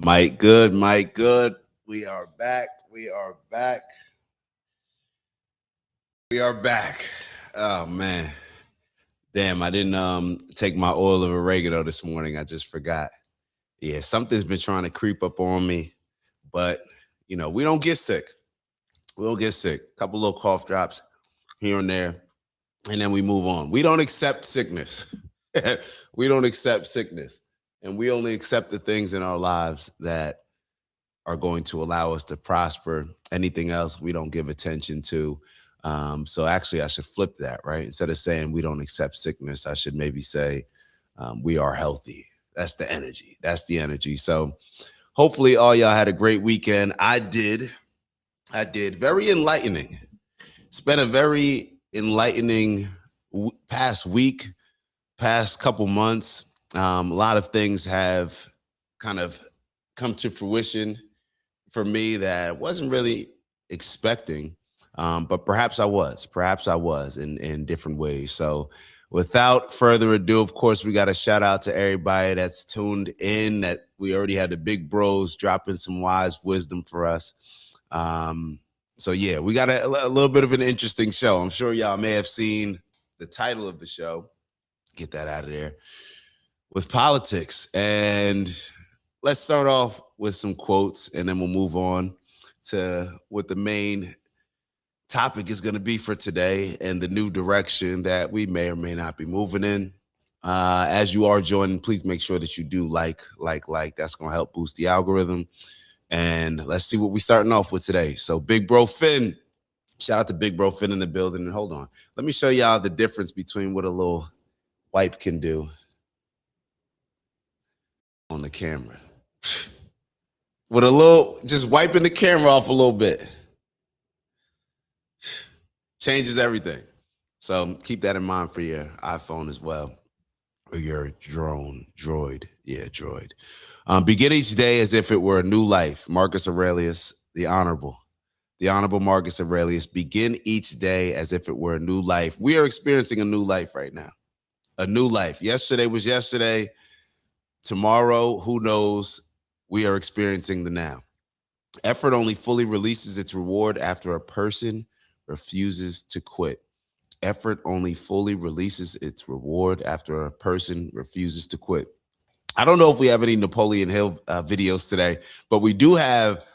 Mike Good, Mike Good. We are back. We are back. We are back. Oh man. Damn, I didn't take my oil of oregano this morning. I just forgot. Yeah, something's been trying to creep up on me, but we don't get sick. We don't get sick. A couple little cough drops here and there, and then we move on. We don't accept sickness. We don't accept sickness. And we only accept the things in our lives that are going to allow us to prosper. Anything else we don't give attention to. So actually, I should flip that, right? Instead of saying we don't accept sickness, I should maybe say we are healthy. That's the energy. That's the energy. So hopefully all y'all had a great weekend. I did. Very enlightening. Spent a very enlightening past week, past couple months. A lot of things have kind of come to fruition for me that I wasn't really expecting, but perhaps I was in different ways. So without further ado, of course, we got to shout out to everybody that's tuned in, that we already had the big bros dropping some wise wisdom for us. So yeah, we got a little bit of an interesting show. I'm sure y'all may have seen the title of the show. Get that out of there. With politics. And let's start off with some quotes, and then we'll move on to what the main topic is going to be for today and the new direction that we may or may not be moving in. As you are joining, please make sure that you do like. That's going to help boost the algorithm. And let's see what we're starting off with today. So Big Bro Finn, shout out to Big Bro Finn in the building. And hold on, let me show y'all the difference between what a little wipe can do on the camera. With a little, just wiping the camera off a little bit. Changes everything. So keep that in mind for your iPhone as well. Or your droid. Yeah, droid. Begin each day as if it were a new life. Marcus Aurelius, the Honorable Marcus Aurelius. Begin each day as if it were a new life. We are experiencing a new life right now. A new life. Yesterday was yesterday. Tomorrow, who knows? We are experiencing the now. Effort only fully releases its reward after a person refuses to quit. Effort only fully releases its reward after a person refuses to quit. I don't know if we have any Napoleon Hill videos today, but we do have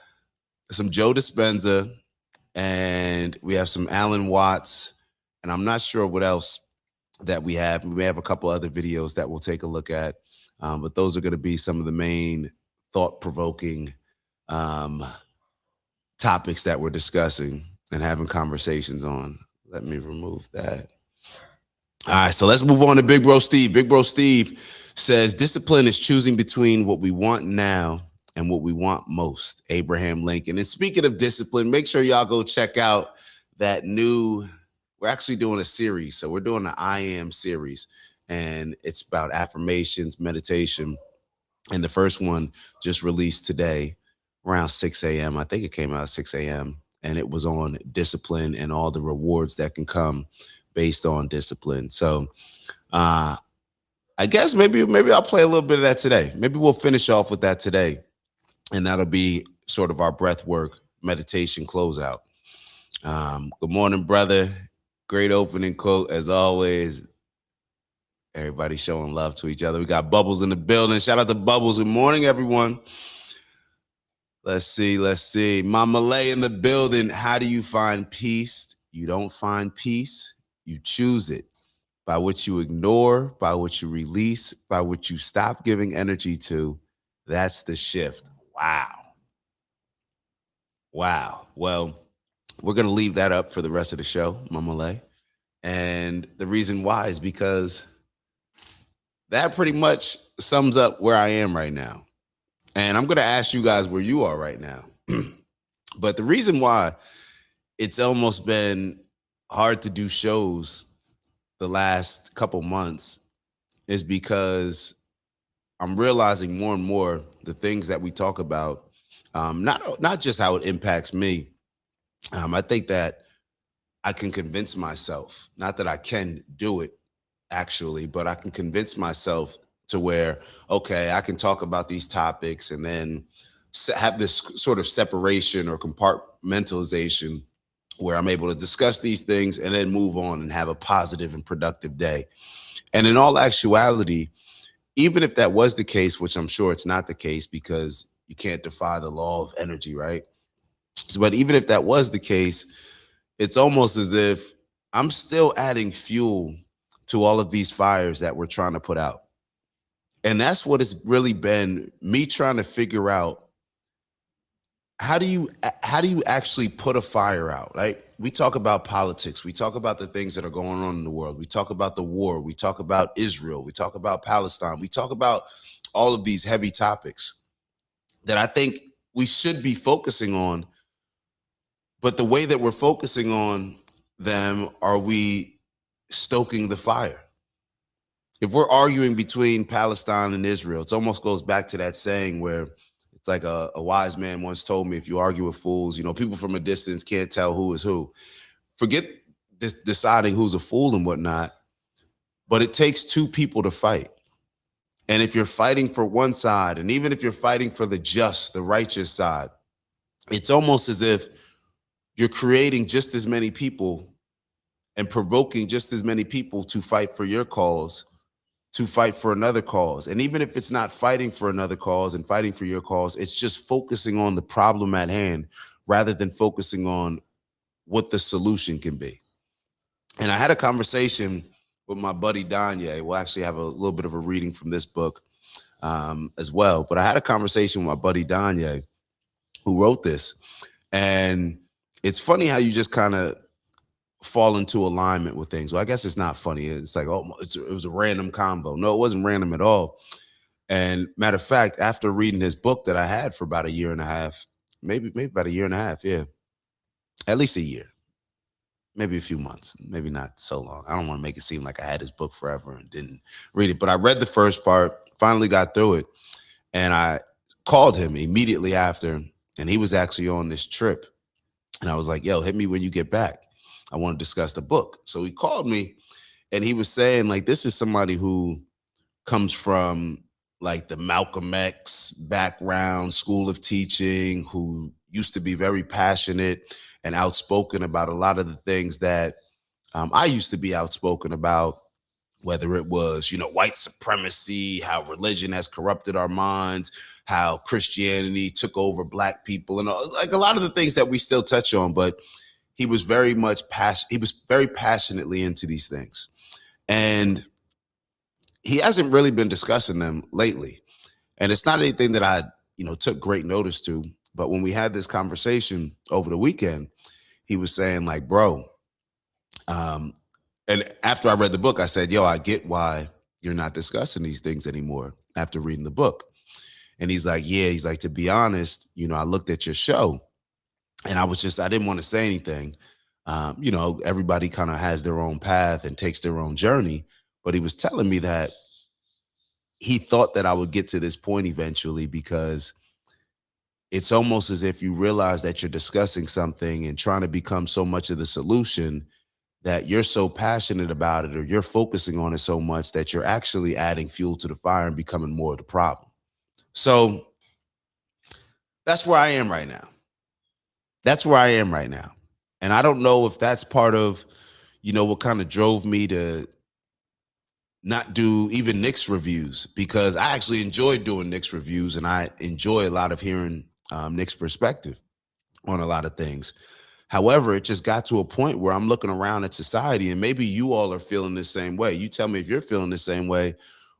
some Joe Dispenza, and we have some Alan Watts, and I'm not sure what else that we have. We may have a couple other videos that we'll take a look at, but those are going to be some of the main thought-provoking topics that we're discussing and having conversations on. Let me remove that. All right, so let's move on to Big Bro Steve. Big Bro Steve says, discipline is choosing between what we want now and what we want most. Abraham Lincoln. And speaking of discipline, make sure y'all go check out that new, we're actually doing a series. So we're doing the I Am series, and it's about affirmations, meditation. And the first one just released today around 6 a.m. I think it came out at 6 a.m. And it was on discipline and all the rewards that can come based on discipline. So I guess maybe I'll play a little bit of that today. Maybe we'll finish off with that today. And that'll be sort of our breath work meditation closeout. Good morning, brother. Great opening quote as always. Everybody showing love to each other. We got Bubbles in the building. Shout out to Bubbles. Good morning, everyone. Let's see. Mama Lay in the building. How do you find peace? You don't find peace. You choose it by what you ignore, by what you release, by what you stop giving energy to. That's the shift. Wow. Well, we're going to leave that up for the rest of the show, Mama Lay. And the reason why is because that pretty much sums up where I am right now. And I'm going to ask you guys where you are right now. But the reason why it's almost been hard to do shows the last couple months is because I'm realizing more and more the things that we talk about, not just how it impacts me. I think that I can convince myself, not that I can do it actually, but I can convince myself to where, okay, I can talk about these topics and then have this sort of separation or compartmentalization where I'm able to discuss these things and then move on and have a positive and productive day. And in all actuality, even if that was the case, which I'm sure it's not the case because you can't defy the law of energy, right? But even if that was the case, it's almost as if I'm still adding fuel to all of these fires that we're trying to put out. And that's what it's really been, me trying to figure out how do you actually put a fire out, right? We talk about politics, we talk about the things that are going on in the world, we talk about the war, we talk about Israel, we talk about Palestine, we talk about all of these heavy topics that I think we should be focusing on. But the way that we're focusing on them, are we stoking the fire? If we're arguing between Palestine and Israel, it almost goes back to that saying where it's like a wise man once told me, if you argue with fools, people from a distance can't tell who is who. Forget this deciding who's a fool and whatnot, but it takes two people to fight. And if you're fighting for one side, and even if you're fighting for the just, the righteous side, it's almost as if you're creating just as many people and provoking just as many people to fight for your cause, to fight for another cause. And even if it's not fighting for another cause and fighting for your cause, it's just focusing on the problem at hand rather than focusing on what the solution can be. And I had a conversation with my buddy Danye. We'll actually have a little bit of a reading from this book as well. But I had a conversation with my buddy Danye, who wrote this. And it's funny how you just kind of fall into alignment with things. Well, I guess it's not funny. It's like, oh, it was a random combo. No, it wasn't random at all. And matter of fact, after reading his book that I had for about a year and a half, maybe about a year and a half, yeah, at least a year, maybe a few months, maybe not so long. I don't want to make it seem like I had his book forever and didn't read it, but I read the first part, finally got through it, and I called him immediately after, and he was actually on this trip. And I was like, yo, hit me when you get back. I want to discuss the book. So he called me and he was saying, like, this is somebody who comes from like the Malcolm X background, school of teaching, who used to be very passionate and outspoken about a lot of the things that I used to be outspoken about, whether it was, white supremacy, how religion has corrupted our minds, how Christianity took over Black people, and like a lot of the things that we still touch on. But he was very passionately into these things. And he hasn't really been discussing them lately. And it's not anything that I, took great notice to. But when we had this conversation over the weekend, he was saying, like, bro, and after I read the book, I said, yo, I get why you're not discussing these things anymore after reading the book. And he's like, yeah, he's like, to be honest, I looked at your show and I didn't want to say anything. Everybody kind of has their own path and takes their own journey. But he was telling me that he thought that I would get to this point eventually, because it's almost as if you realize that you're discussing something and trying to become so much of the solution that you're so passionate about it, or you're focusing on it so much that you're actually adding fuel to the fire and becoming more of the problem. So that's where I am right now. And I don't know if that's part of, what kind of drove me to not do even Knicks reviews, because I actually enjoyed doing Knicks reviews and I enjoy a lot of hearing Knicks perspective on a lot of things. However, it just got to a point where I'm looking around at society, and maybe you all are feeling the same way. You tell me if you're feeling the same way,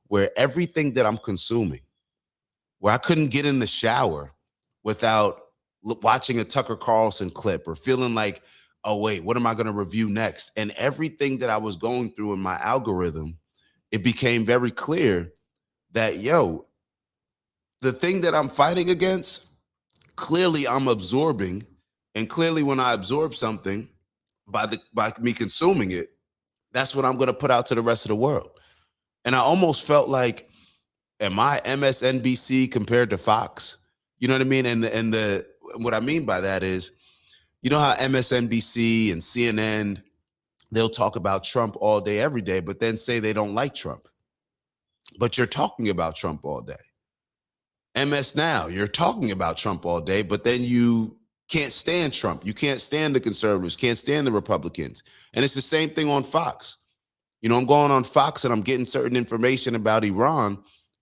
where everything that I'm consuming, where I couldn't get in the shower without watching a Tucker Carlson clip or feeling like, oh, wait, what am I going to review next? And everything that I was going through in my algorithm, it became very clear that, yo, the thing that I'm fighting against, clearly I'm absorbing. And clearly when I absorb something by me consuming it, that's what I'm going to put out to the rest of the world. And I almost felt like, am I MSNBC compared to Fox? You know what I mean? And what I mean by that is, how MSNBC and CNN, they'll talk about Trump all day, every day, but then say they don't like Trump. but you're talking about Trump all day. MS Now, you're talking about Trump all day, but then you can't stand Trump. You can't stand the conservatives, can't stand the Republicans. And it's the same thing on Fox. You know, I'm going on Fox and I'm getting certain information about Iran,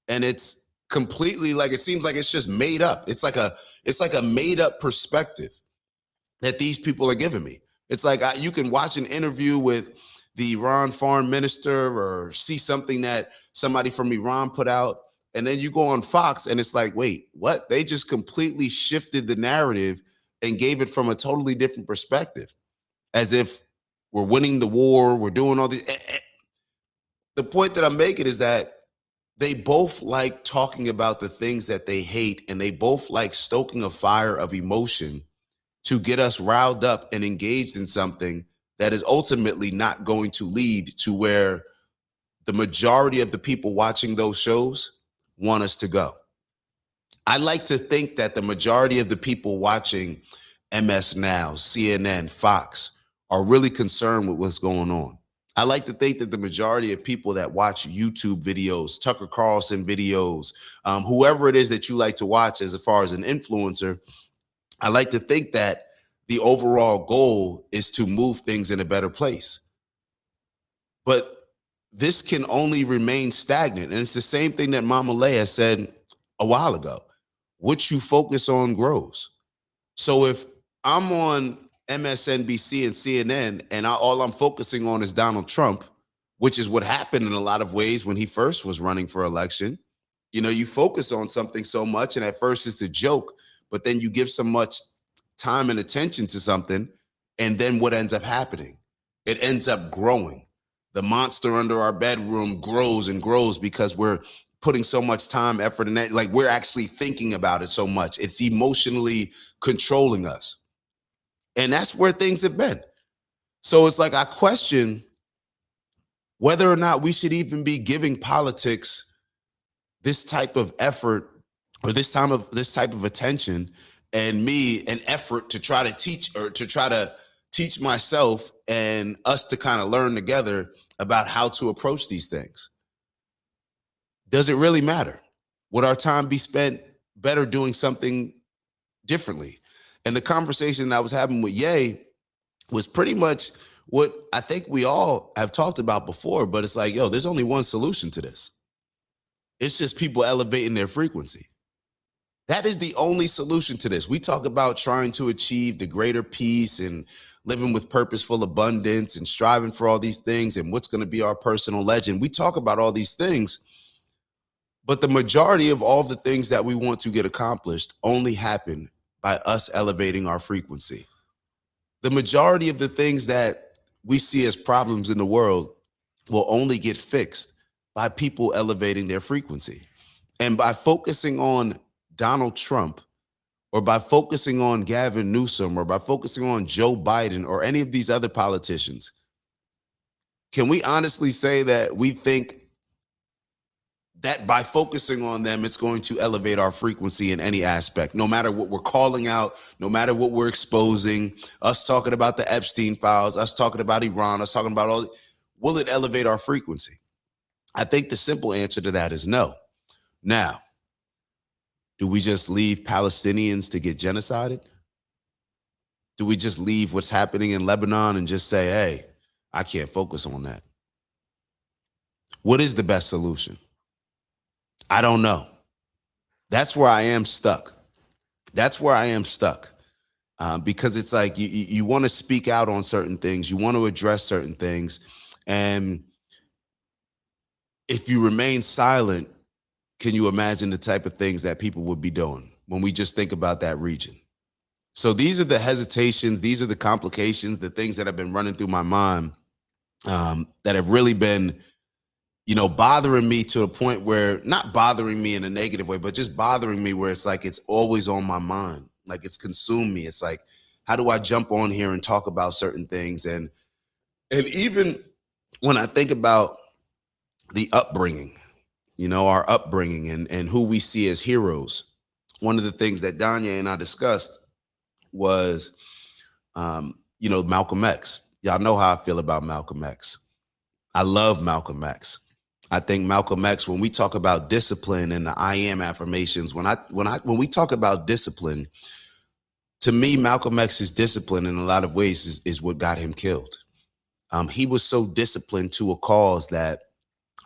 and it's completely like, it seems like it's just made up. It's like a made up perspective that these people are giving me. It's like you can watch an interview with the Iran foreign minister or see something that somebody from Iran put out, and then you go on Fox and it's like, wait, what? They just completely shifted the narrative and gave it from a totally different perspective, as if we're winning the war, we're doing all these. The point that I'm making is that they both like talking about the things that they hate, and they both like stoking a fire of emotion to get us riled up and engaged in something that is ultimately not going to lead to where the majority of the people watching those shows want us to go. I like to think that the majority of the people watching MS Now, CNN, Fox are really concerned with what's going on. I like to think that the majority of people that watch YouTube videos, Tucker Carlson videos, whoever it is that you like to watch as far as an influencer, I like to think that the overall goal is to move things in a better place. But this can only remain stagnant. And it's the same thing that Mama Leah said a while ago. What you focus on grows. So if I'm on MSNBC and CNN and all I'm focusing on is Donald Trump, which is what happened in a lot of ways when he first was running for election, you know, you focus on something so much, and at first it's a joke, but then you give so much time and attention to something, and then what ends up happening? It ends up growing. The monster under our bedroom grows and grows because we're putting so much time, effort, and that, like, we're actually thinking about it so much. It's emotionally controlling us. And that's where things have been. So it's like I question whether or not we should even be giving politics this type of effort or this type of attention, and me an effort to try to teach myself and us to kind of learn together about how to approach these things. Does it really matter? Would our time be spent better doing something differently? And the conversation that I was having with Ye was pretty much what I think we all have talked about before, but it's like, yo, there's only one solution to this. It's just people elevating their frequency. That is the only solution to this. We talk about trying to achieve the greater peace and living with purposeful abundance and striving for all these things and what's going to be our personal legend. We talk about all these things, but the majority of all the things that we want to get accomplished only happen by us elevating our frequency. The majority of the things that we see as problems in the world will only get fixed by people elevating their frequency. And by focusing on Donald Trump, or by focusing on Gavin Newsom, or by focusing on Joe Biden or any of these other politicians, can we honestly say that we think that by focusing on them, it's going to elevate our frequency in any aspect, no matter what we're calling out, no matter what we're exposing, us talking about the Epstein files, us talking about Iran, us talking about all, will it elevate our frequency? I think the simple answer to that is no. Now, do we just leave Palestinians to get genocided? Do we just leave what's happening in Lebanon and just say, hey, I can't focus on that? What is the best solution? I don't know. That's where I am stuck. Because it's like you want to speak out on certain things. You want to address certain things. And if you remain silent, can you imagine the type of things that people would be doing when we just think about that region? So these are the hesitations. These are the complications, the things that have been running through my mind that have really been, bothering me to a point where, not bothering me in a negative way, but just bothering me where it's like it's always on my mind. Like it's consumed me. It's like, how do I jump on here and talk about certain things? And even when I think about the upbringing, our upbringing and who we see as heroes, one of the things that Danya and I discussed was, Malcolm X. Y'all know how I feel about Malcolm X. I love Malcolm X. I think Malcolm X, when we talk about discipline and the I am affirmations, when we talk about discipline, to me, Malcolm X's discipline in a lot of ways is what got him killed. He was so disciplined to a cause that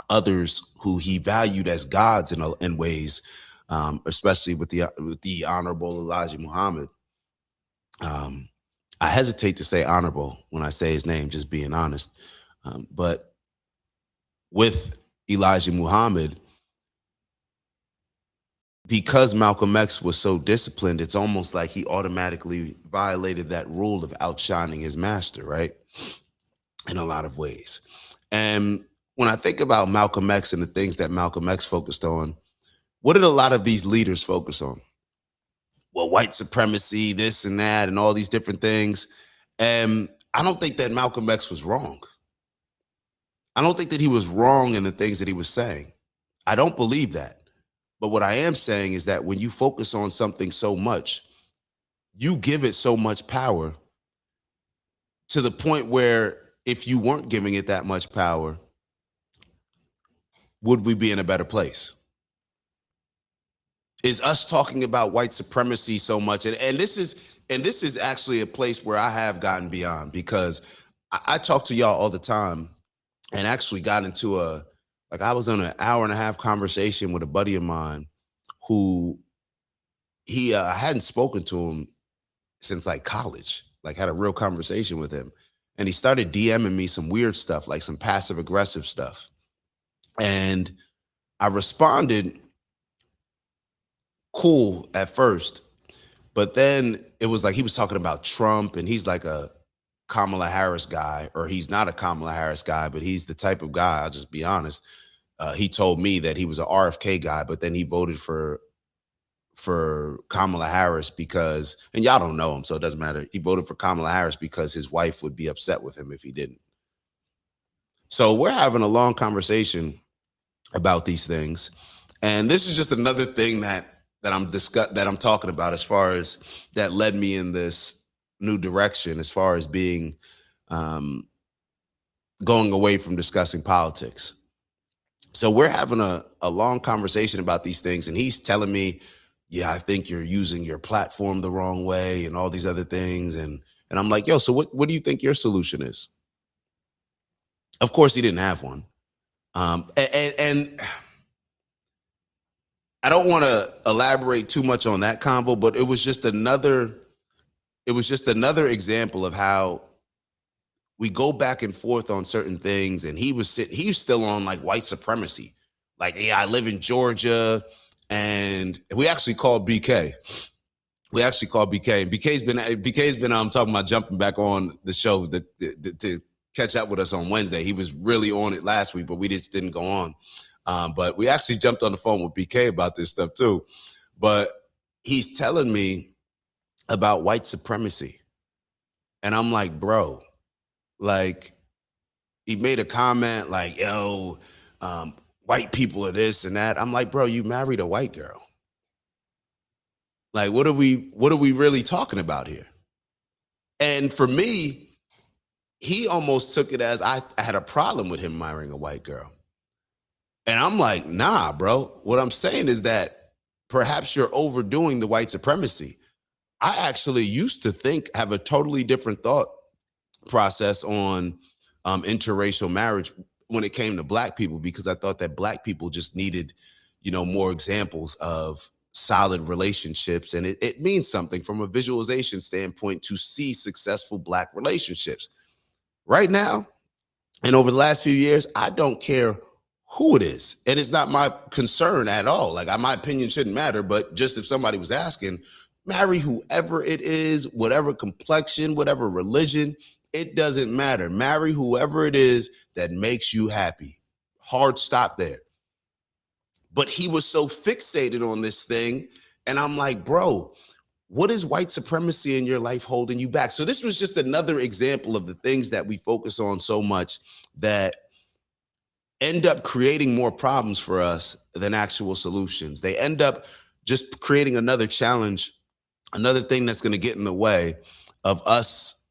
others who he valued as gods in ways, especially with the Honorable Elijah Muhammad. Um, I hesitate to say honorable when I say his name, just being honest. But with Elijah Muhammad, because Malcolm X was so disciplined, it's almost like he automatically violated that rule of outshining his master, right? In a lot of ways. And when I think about Malcolm X and the things that Malcolm X focused on, what did a lot of these leaders focus on? Well, white supremacy, this and that, and all these different things. And I don't think that Malcolm X was wrong. I don't think that he was wrong in the things that he was saying. I don't believe that. But what I am saying is that when you focus on something so much, you give it so much power to the point where if you weren't giving it that much power, would we be in a better place? Is us talking about white supremacy so much, and this is actually a place where I have gotten beyond, because I talk to y'all all the time, and actually got into I was on an hour and a half conversation with a buddy of mine who I hadn't spoken to him since like college, like had a real conversation with him. And he started DMing me some weird stuff, like some passive aggressive stuff. And I responded cool at first, but then it was like he was talking about Trump, and he's like a Kamala Harris guy, or he's not a Kamala Harris guy, but he's the type of guy, I'll just be honest. He told me that he was an RFK guy, but then he voted for Kamala Harris because, and y'all don't know him, so it doesn't matter. He voted for Kamala Harris because his wife would be upset with him if he didn't. So we're having a long conversation about these things. And this is just another thing that I'm talking about, as far as that led me in this new direction, as far as being going away from discussing politics. So we're having a long conversation about these things, and he's telling me, yeah, I think you're using your platform the wrong way and all these other things. And I'm like, yo, so what do you think your solution is? Of course, he didn't have one. And I don't want to elaborate too much on that convo, but it was just another example of how we go back and forth on certain things. And he's still on like white supremacy. Like, yeah, I live in Georgia, and we actually called BK. BK's been talking about jumping back on the show to catch up with us on Wednesday. He was really on it last week, but we just didn't go on. But we actually jumped on the phone with BK about this stuff too. But he's telling me about white supremacy. And I'm like, bro, like, he made a comment like, yo, white people are this and that. I'm like, bro, you married a white girl. Like, what are we really talking about here? And for me, he almost took it as I had a problem with him marrying a white girl. And I'm like, nah, bro. What I'm saying is that perhaps you're overdoing the white supremacy. I actually used to have a totally different thought process on interracial marriage when it came to Black people, because I thought that Black people just needed, more examples of solid relationships. And it means something from a visualization standpoint to see successful Black relationships. Right now, and over the last few years, I don't care who it is. And it's not my concern at all. Like, my opinion shouldn't matter, but just if somebody was asking, marry whoever it is, whatever complexion, whatever religion, it doesn't matter. Marry whoever it is that makes you happy. Hard stop there. But he was so fixated on this thing. And I'm like, bro, what is white supremacy in your life holding you back? So this was just another example of the things that we focus on so much that end up creating more problems for us than actual solutions. They end up just creating another challenge, another thing that's going to get in the way of us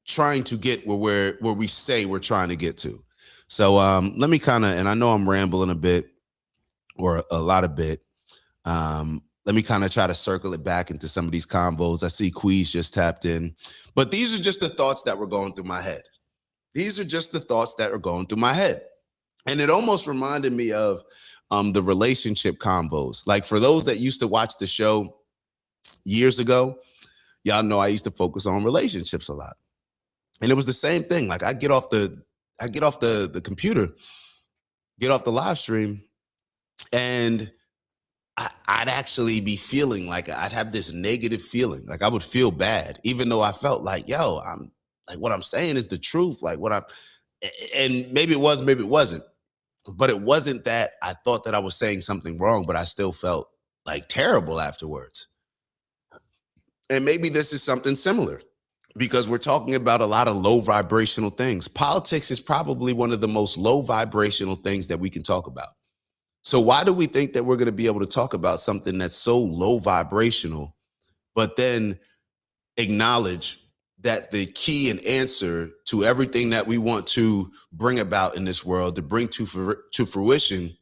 trying to get where we say we're trying to get to. So let me kind of, and I know I'm rambling a bit or a lot of bit. Let me kind of try to circle it back into some of these combos. I see Queez just tapped in, but these are just the thoughts that were going through my head. These are just the thoughts that are going through my head. And it almost reminded me of the relationship combos. Like for those that used to watch the show years ago, y'all know I used to focus on relationships a lot. And it was the same thing. Like I get off the computer, get off the live stream, and I'd actually be feeling like I'd have this negative feeling. Like I would feel bad, even though I felt like, yo, I'm like what I'm saying is the truth. Like what I'm, and maybe it was, maybe it wasn't. But it wasn't that I thought that I was saying something wrong, but I still felt like terrible afterwards. And maybe this is something similar because we're talking about a lot of low vibrational things. Politics is probably one of the most low vibrational things that we can talk about. So why do we think that we're going to be able to talk about something that's so low vibrational, but then acknowledge that the key and answer to everything that we want to bring about in this world, to bring to fruition,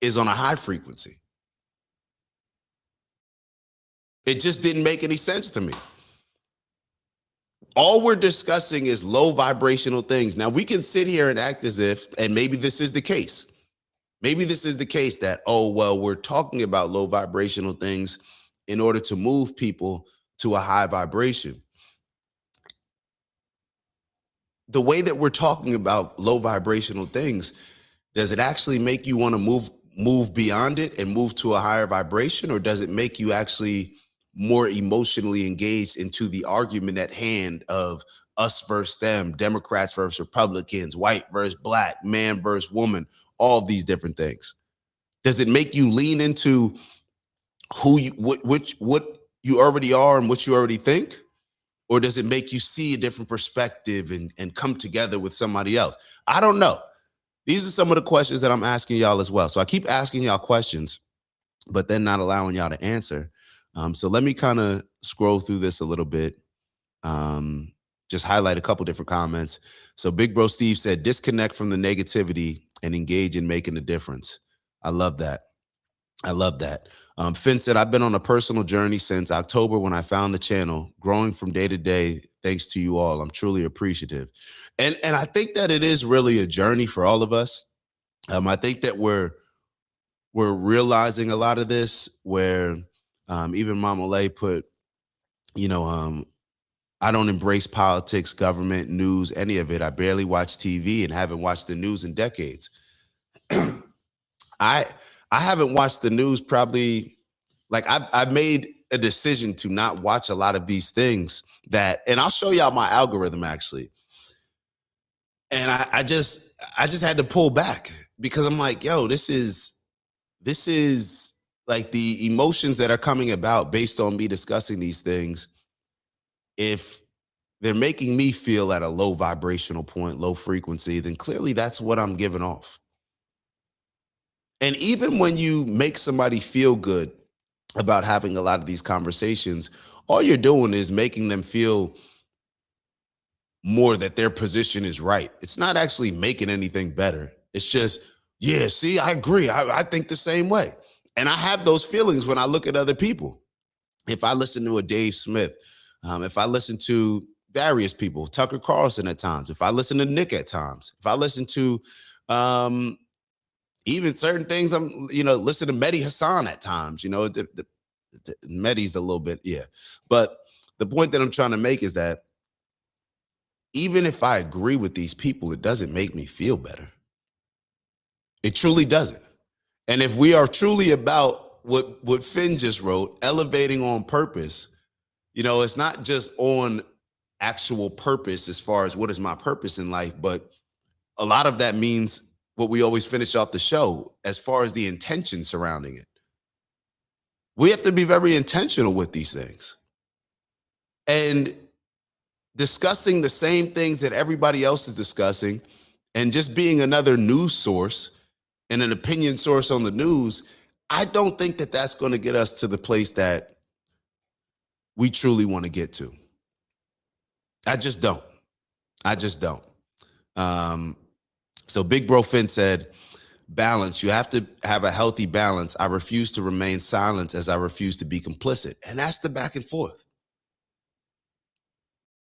is on a high frequency? It just didn't make any sense to me. All we're discussing is low vibrational things. Now we can sit here and act as if, and maybe this is the case. Maybe this is the case that, oh, well, we're talking about low vibrational things in order to move people to a high vibration. The way that we're talking about low vibrational things, does it actually make you want to move beyond it and move to a higher vibration, or does it make you actually more emotionally engaged into the argument at hand of us versus them, Democrats versus Republicans, white versus black, man versus woman, all these different things? Does it make you lean into what you already are and what you already think? Or does it make you see a different perspective and come together with somebody else? I don't know. These are some of the questions that I'm asking y'all as well. So I keep asking y'all questions, but then not allowing y'all to answer. So let me kind of scroll through this a little bit. Just highlight a couple different comments. So Big Bro Steve said, disconnect from the negativity and engage in making a difference. I love that. I love that. Finn said, I've been on a personal journey since October when I found the channel, growing from day to day, thanks to you all. I'm truly appreciative. And I think that it is really a journey for all of us. I think that we're realizing a lot of this where even Mama Lay put, I don't embrace politics, government, news, any of it. I barely watch TV and haven't watched the news in decades. I haven't watched the news probably, like I've made a decision to not watch a lot of these things and I'll show y'all my algorithm actually. And I just had to pull back because I'm like, yo, this is like the emotions that are coming about based on me discussing these things. If they're making me feel at a low vibrational point, low frequency, then clearly that's what I'm giving off. And even when you make somebody feel good about having a lot of these conversations, all you're doing is making them feel more that their position is right. It's not actually making anything better. It's just, yeah, see, I agree. I think the same way. And I have those feelings when I look at other people. If I listen to a Dave Smith, if I listen to various people, Tucker Carlson at times, if I listen to Nick at times, if I listen to even certain things, listen to Mehdi Hassan at times, Mehdi's a little bit, yeah. But the point that I'm trying to make is that even if I agree with these people, it doesn't make me feel better. It truly doesn't. And if we are truly about what Finn just wrote, elevating on purpose, it's not just on actual purpose as far as what is my purpose in life, but a lot of that means what we always finish off the show as far as the intention surrounding it. We have to be very intentional with these things. And discussing the same things that everybody else is discussing and just being another news source and an opinion source on the news, I don't think that that's going to get us to the place that we truly want to get to. I just don't. So Big Bro Finn said, balance. You have to have a healthy balance. I refuse to remain silent as I refuse to be complicit. And that's the back and forth.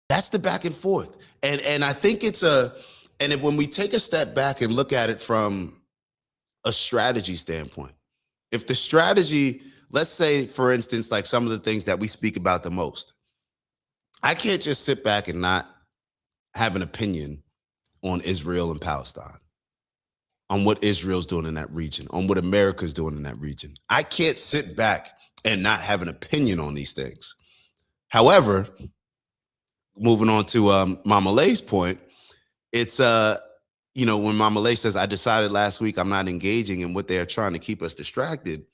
That's the back and forth. And I think and if when we take a step back and look at it from a strategy standpoint, if the strategy, let's say, for instance, like some of the things that we speak about the most, I can't just sit back and not have an opinion on Israel and Palestine, on what Israel's doing in that region, on what America's doing in that region. I can't sit back and not have an opinion on these things. However, moving on to Mama Lay's point, it's when Mama Lay says, I decided last week I'm not engaging in what they're trying to keep us distracted,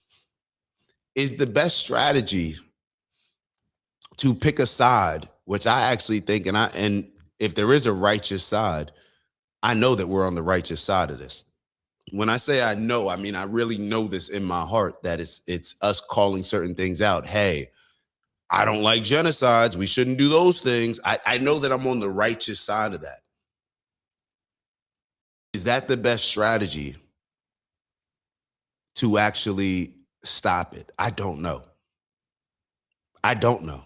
is the best strategy to pick a side, which I actually think, and if there is a righteous side, I know that we're on the righteous side of this. When I say I know, I mean I really know this in my heart, that it's us calling certain things out. Hey, I don't like genocides. We shouldn't do those things. I know that I'm on the righteous side of that. Is that the best strategy to actually stop it? I don't know. I don't know.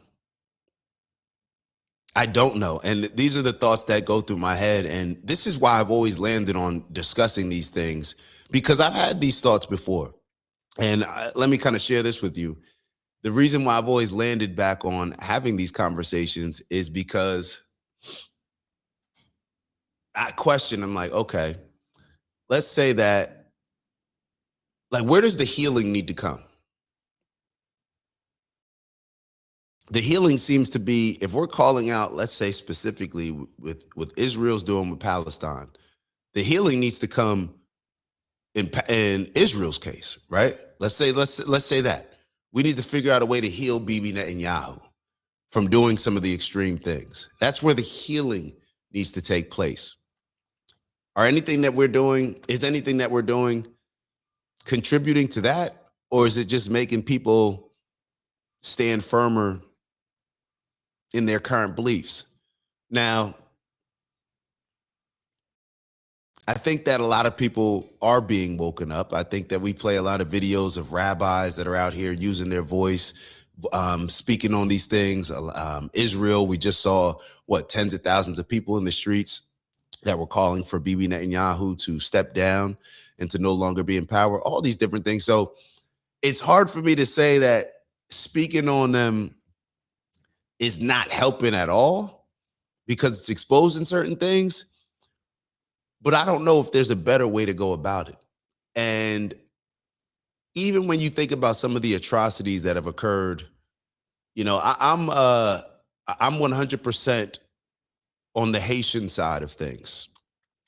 I don't know. And these are the thoughts that go through my head. And this is why I've always landed on discussing these things, because I've had these thoughts before. And let me kind of share this with you. The reason why I've always landed back on having these conversations is because I'm like, okay, let's say that, like, where does the healing need to come? The healing seems to be, if we're calling out, let's say specifically with Israel's doing with Palestine, the healing needs to come in Israel's case, right? Let's say that we need to figure out a way to heal Bibi Netanyahu from doing some of the extreme things. That's where the healing needs to take place. Is anything that we're doing contributing to that? Or is it just making people stand firmer in their current beliefs? Now, I think that a lot of people are being woken up. I think that we play a lot of videos of rabbis that are out here using their voice, speaking on these things. Israel, we just saw tens of thousands of people in the streets that were calling for Bibi Netanyahu to step down and to no longer be in power, all these different things. So it's hard for me to say that speaking on them is not helping at all, because it's exposing certain things. But I don't know if there's a better way to go about it. And even when you think about some of the atrocities that have occurred, I'm 100% on the Haitian side of things,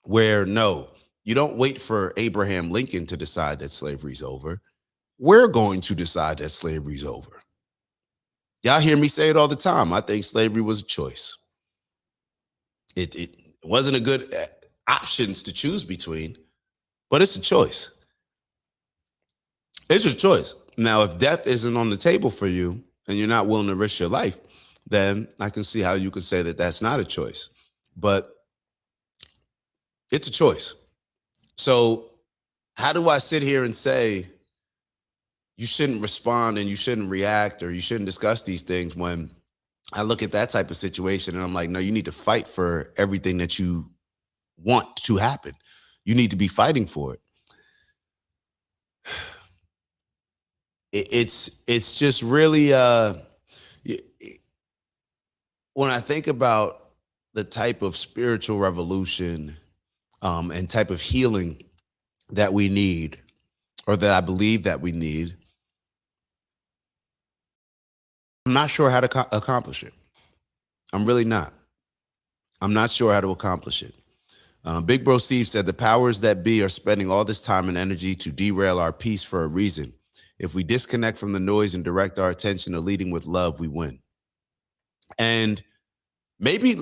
where no, you don't wait for Abraham Lincoln to decide that slavery's over. We're going to decide that slavery's over. Y'all hear me say it all the time. I think slavery was a choice. It wasn't a good options to choose between, but it's a choice. It's a choice. Now, if death isn't on the table for you and you're not willing to risk your life, then I can see how you could say that that's not a choice. But it's a choice. So how do I sit here and say you shouldn't respond and you shouldn't react or you shouldn't discuss these things, when I look at that type of situation and I'm like, no, you need to fight for everything that you want to happen. You need to be fighting for it. It's just really when I think about the type of spiritual revolution and type of healing that we need, or that I believe that we need, I'm not sure how to accomplish it. I'm really not. I'm not sure how to accomplish it. Big Bro Steve said the powers that be are spending all this time and energy to derail our peace for a reason. If we disconnect from the noise and direct our attention to leading with love, we win. And maybe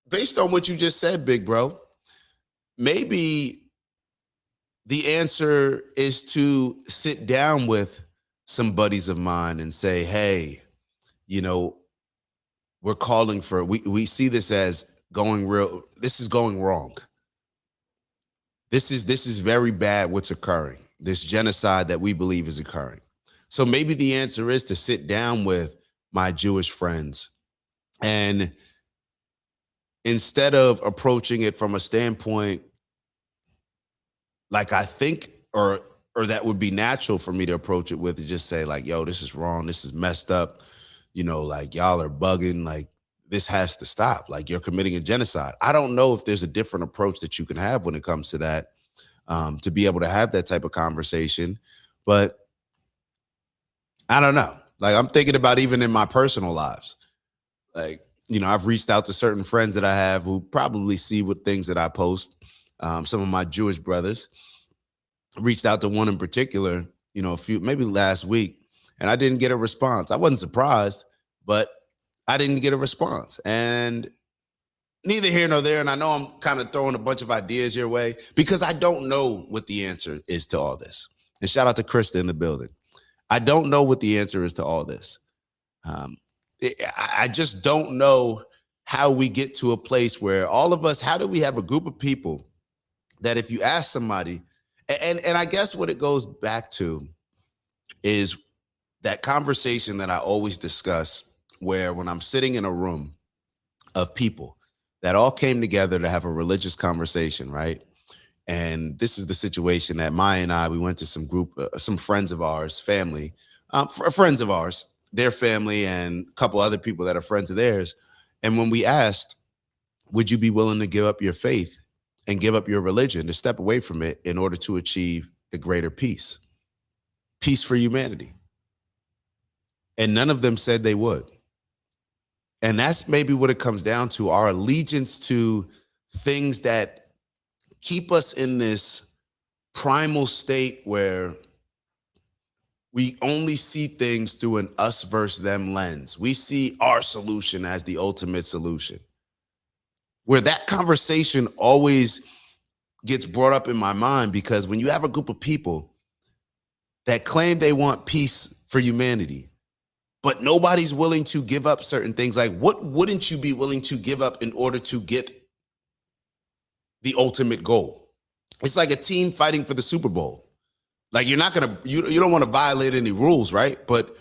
based on what you just said, Big Bro, maybe the answer is to sit down with some buddies of mine and say, hey, we're calling for, we see this as this is going wrong. This is very bad what's occurring, this genocide that we believe is occurring. So maybe the answer is to sit down with my Jewish friends, and instead of approaching it from a standpoint like I think, or that would be natural for me to approach it with, to just say like, yo, this is wrong, this is messed up, like y'all are bugging, like this has to stop, like you're committing a genocide. I don't know if there's a different approach that you can have when it comes to that, to be able to have that type of conversation. But I don't know. Like I'm thinking about even in my personal lives, like, I've reached out to certain friends that I have who probably see what things that I post. Some of my Jewish brothers, reached out to one in particular, maybe last week, and I didn't get a response. I wasn't surprised, but I didn't get a response. And neither here nor there. And I know I'm kind of throwing a bunch of ideas your way because I don't know what the answer is to all this. And shout out to Krista in the building. I don't know what the answer is to all this. I just don't know how we get to a place where all of us, how do we have a group of people that if you ask somebody, and I guess what it goes back to is that conversation that I always discuss, where when I'm sitting in a room of people that all came together to have a religious conversation, right? And this is the situation that Maya and I, we went to some friends of ours, family, friends of ours, their family, and a couple other people that are friends of theirs. And when we asked, would you be willing to give up your faith and give up your religion, to step away from it in order to achieve the greater peace for humanity? And none of them said they would. And that's maybe what it comes down to, our allegiance to things that keep us in this primal state where we only see things through an us versus them lens. We see our solution as the ultimate solution. Where that conversation always gets brought up in my mind, because when you have a group of people that claim they want peace for humanity, but nobody's willing to give up certain things, like what wouldn't you be willing to give up in order to get the ultimate goal? It's like a team fighting for the Super Bowl. Like you don't want to violate any rules, right? But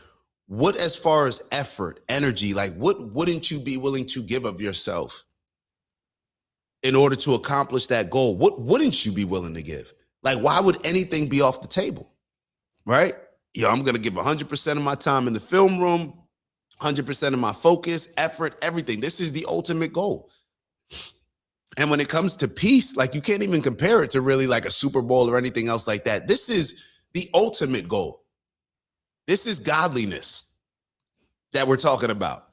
what, as far as effort, energy, like what wouldn't you be willing to give of yourself in order to accomplish that goal? What wouldn't you be willing to give? Like, why would anything be off the table, right? I'm going to give 100% of my time in the film room, 100% of my focus, effort, everything. This is the ultimate goal. And when it comes to peace, like you can't even compare it to really like a Super Bowl or anything else like that. This is the ultimate goal. This is godliness that we're talking about.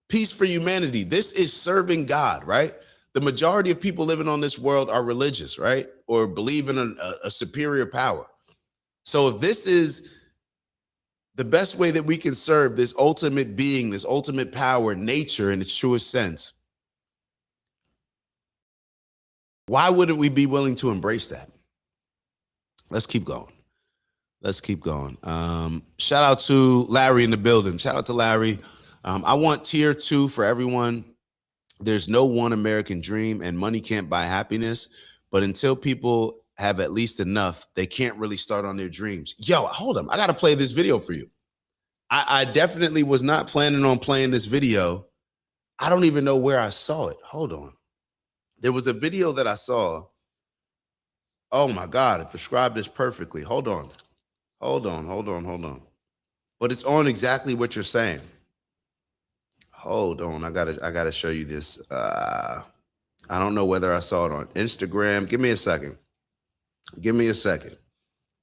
Peace for humanity. This is serving God, right? The majority of people living on this world are religious, right? Or believe in a superior power. So if this is the best way that we can serve this ultimate being, this ultimate power, nature in its truest sense, why wouldn't we be willing to embrace that? Let's keep going. Let's keep going. Shout out to Larry in the building. Shout out to Larry. I want tier 2 for everyone. There's no one American dream, and money can't buy happiness. But until people have at least enough, they can't really start on their dreams. Yo, hold on. I got to play this video for you. I definitely was not planning on playing this video. I don't even know where I saw it. Hold on. There was a video that I saw. Oh my God, it described this perfectly. Hold on. But it's on exactly what you're saying. Hold on. I gotta show you this. I don't know whether I saw it on Instagram. Give me a second.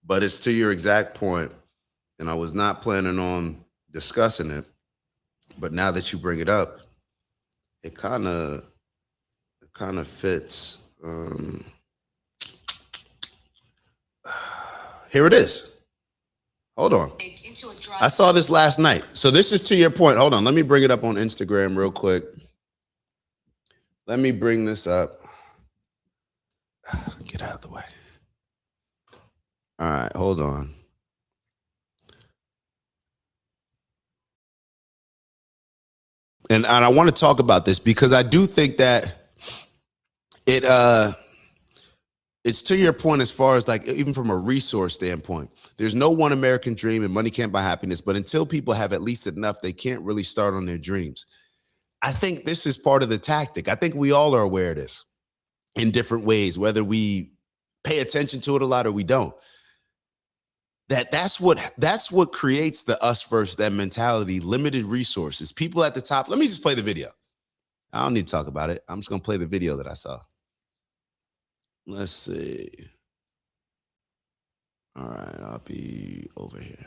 But it's to your exact point, and I was not planning on discussing it. But now that you bring it up, it kind of fits. Here it is. Hold on. I saw this last night. So this is to your point. Hold on. Let me bring it up on Instagram real quick. Let me bring this up. Get out of the way. All right. Hold on. And I want to talk about this because I do think that it it's to your point as far as like even from a resource standpoint, there's no one American dream and money can't buy happiness. But until people have at least enough, they can't really start on their dreams. I think this is part of the tactic. I think we all are aware of this in different ways, whether we pay attention to it a lot or we don't. That's what creates the us versus them mentality, limited resources, people at the top. Let me just play the video. I don't need to talk about it. I'm just going to play the video that I saw. Let's see. All right, I'll be over here.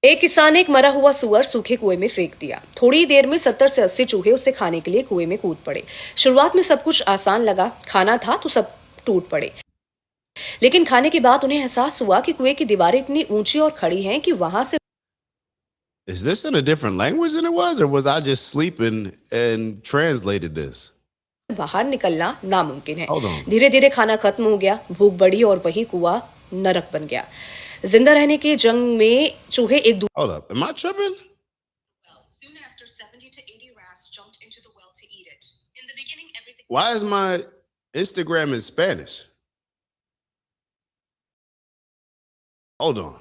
एक किसान ने एक मरा हुआ सुअर सूखे कुएं में फेंक दिया। थोड़ी देर में 70 से 80 चूहे उसे खाने के लिए कुएं में कूद पड़े। शुरुआत में सब कुछ आसान लगा, खाना था तो सब टूट पड़े। लेकिन खाने के बाद उन्हें एहसास हुआ कि कुएं की दीवारें इतनी ऊंची और खड़ी हैं कि वहां से Is this in a different language than it was, or was I just sleeping and translated this? बाहर निकलना नामुमकिन है। Hold on. धीरे धीरे खाना खत्म हो गया, भूख बढ़ी और वही कुआं नरक बन गया। जिंदा रहने के जंग में चूहे एक Hold up. Am I tripping? Soon after, 70 to 80 rats jumped into the well to eat it. In the beginning, everything. Why is my Instagram in Spanish? Hold on.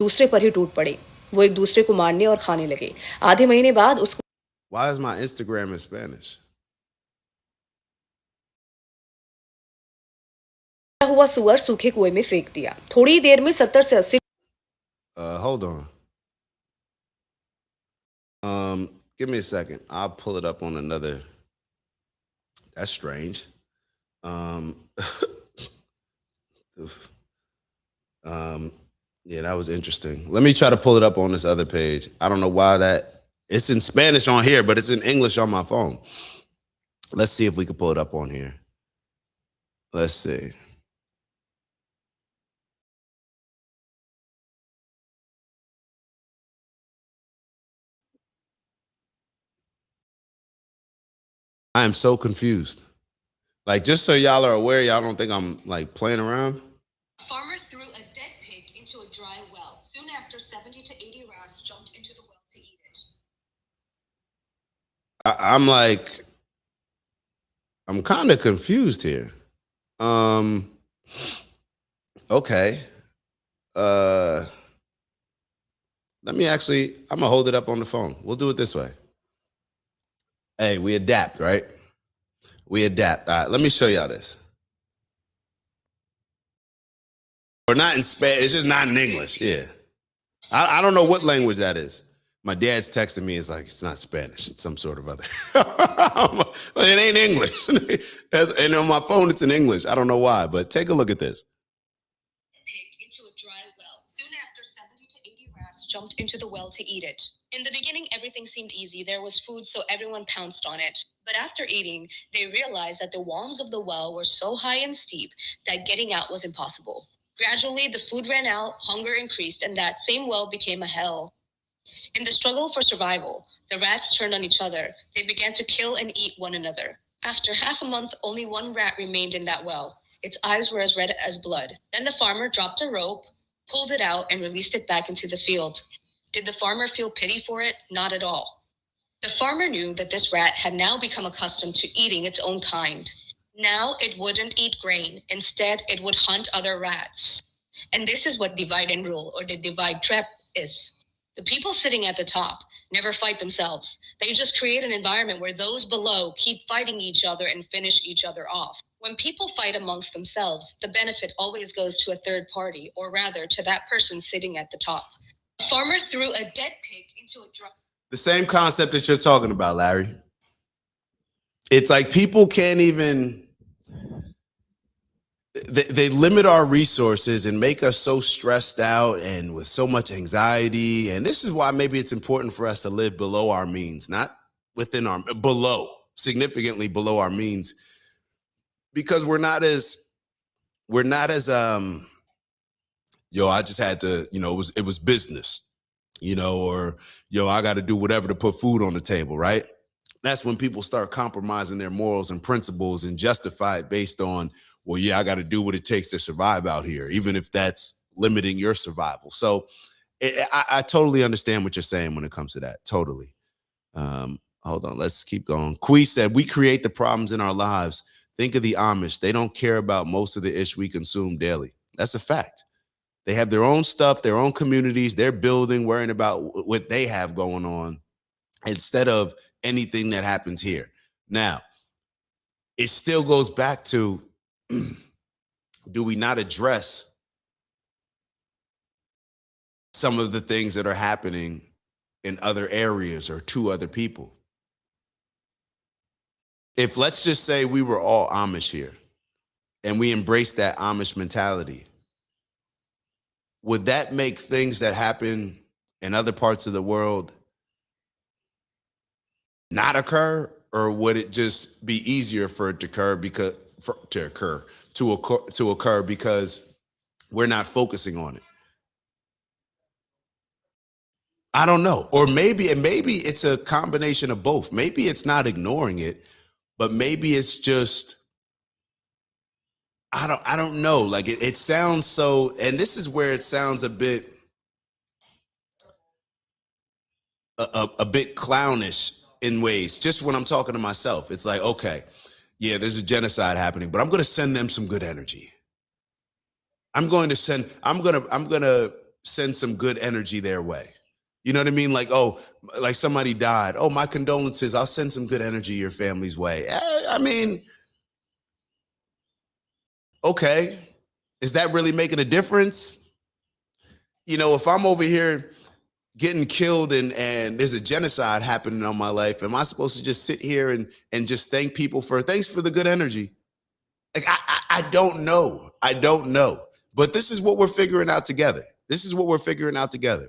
दूसरे पर ही टूट पड़े। वो एक दूसरे को मारने और खाने लगे। आधे महीने बाद उसको Why is my Instagram in Spanish? हुआ सुअर सूखे कुएं में फेंक दिया। थोड़ी देर में 70 से 80 Hold on. Give me a second. I'll pull it up on another. That's strange. Yeah, that was interesting. Let me try to pull it up on this other page. I don't know why it's in Spanish on here, but it's in English on my phone. Let's see if we can pull it up on here. Let's see. I am so confused. Like, just so y'all are aware, y'all don't think I'm like playing around. A farmer threw a dead pig into a dry well. Soon after, 70 to 80 rats jumped into the well to eat it. I'm like, I'm kind of confused here. Okay. Let me I'm gonna hold it up on the phone. We'll do it this way. Hey, we adapt, right? We adapt. All right, let me show y'all this. We're not in Spanish. It's just not in English. Yeah. I don't know what language that is. My dad's texting me. It's like, it's not Spanish. It's some sort of other. It ain't English. And on my phone, it's in English. I don't know why, but take a look at this. Into a dry well. Soon after, 70 to 80 rats jumped into the well to eat it. In the beginning, everything seemed easy. There was food, so everyone pounced on it. But after eating, they realized that the walls of the well were so high and steep that getting out was impossible. Gradually, the food ran out, hunger increased, and that same well became a hell. In the struggle for survival, the rats turned on each other. They began to kill and eat one another. After half a month, only one rat remained in that well. Its eyes were as red as blood. Then the farmer dropped a rope, pulled it out, and released it back into the field. Did the farmer feel pity for it? Not at all. The farmer knew that this rat had now become accustomed to eating its own kind. Now it wouldn't eat grain. Instead, it would hunt other rats. And this is what divide and rule, or the divide trap, is. The people sitting at the top never fight themselves. They just create an environment where those below keep fighting each other and finish each other off. When people fight amongst themselves, the benefit always goes to a third party, or rather to that person sitting at the top. A farmer threw a dead pig into a drum. The same concept that you're talking about, Larry. It's like people can't even, they limit our resources and make us so stressed out and with so much anxiety. And this is why maybe it's important for us to live below our means, not within our, significantly below our means, because we're not as, I just had to, it was business, or, I got to do whatever to put food on the table, right? That's when people start compromising their morals and principles and justify it based on, well, yeah, I got to do what it takes to survive out here, even if that's limiting your survival. So I totally understand what you're saying when it comes to that. Totally. Hold Hold on, let's keep going. Quee said, we create the problems in our lives. Think of the Amish. They don't care about most of the ish we consume daily. That's a fact. They have their own stuff, their own communities, they're building, worrying about what they have going on instead of anything that happens here. Now, it still goes back to do we not address some of the things that are happening in other areas or to other people? If let's just say we were all Amish here and we embrace that Amish mentality, would that make things that happen in other parts of the world not occur, or would it just be easier for it to occur because we're not focusing on it? I don't know. Or maybe it's a combination of both. Maybe it's not ignoring it, but maybe it's just I don't know. Like it sounds so, and this is where it sounds a bit a bit clownish in ways. Just when I'm talking to myself, it's like, okay, yeah, there's a genocide happening, but I'm going to send them some good energy. I'm going to send some good energy their way. You know what I mean? Like, oh, like somebody died. Oh, my condolences. I'll send some good energy your family's way. I mean, okay, is that really making a difference? You know, if I'm over here getting killed and there's a genocide happening on my life, am I supposed to just sit here and just thank people for thanks for the good energy? Like I don't know. I don't know. But this is what we're figuring out together. This is what we're figuring out together.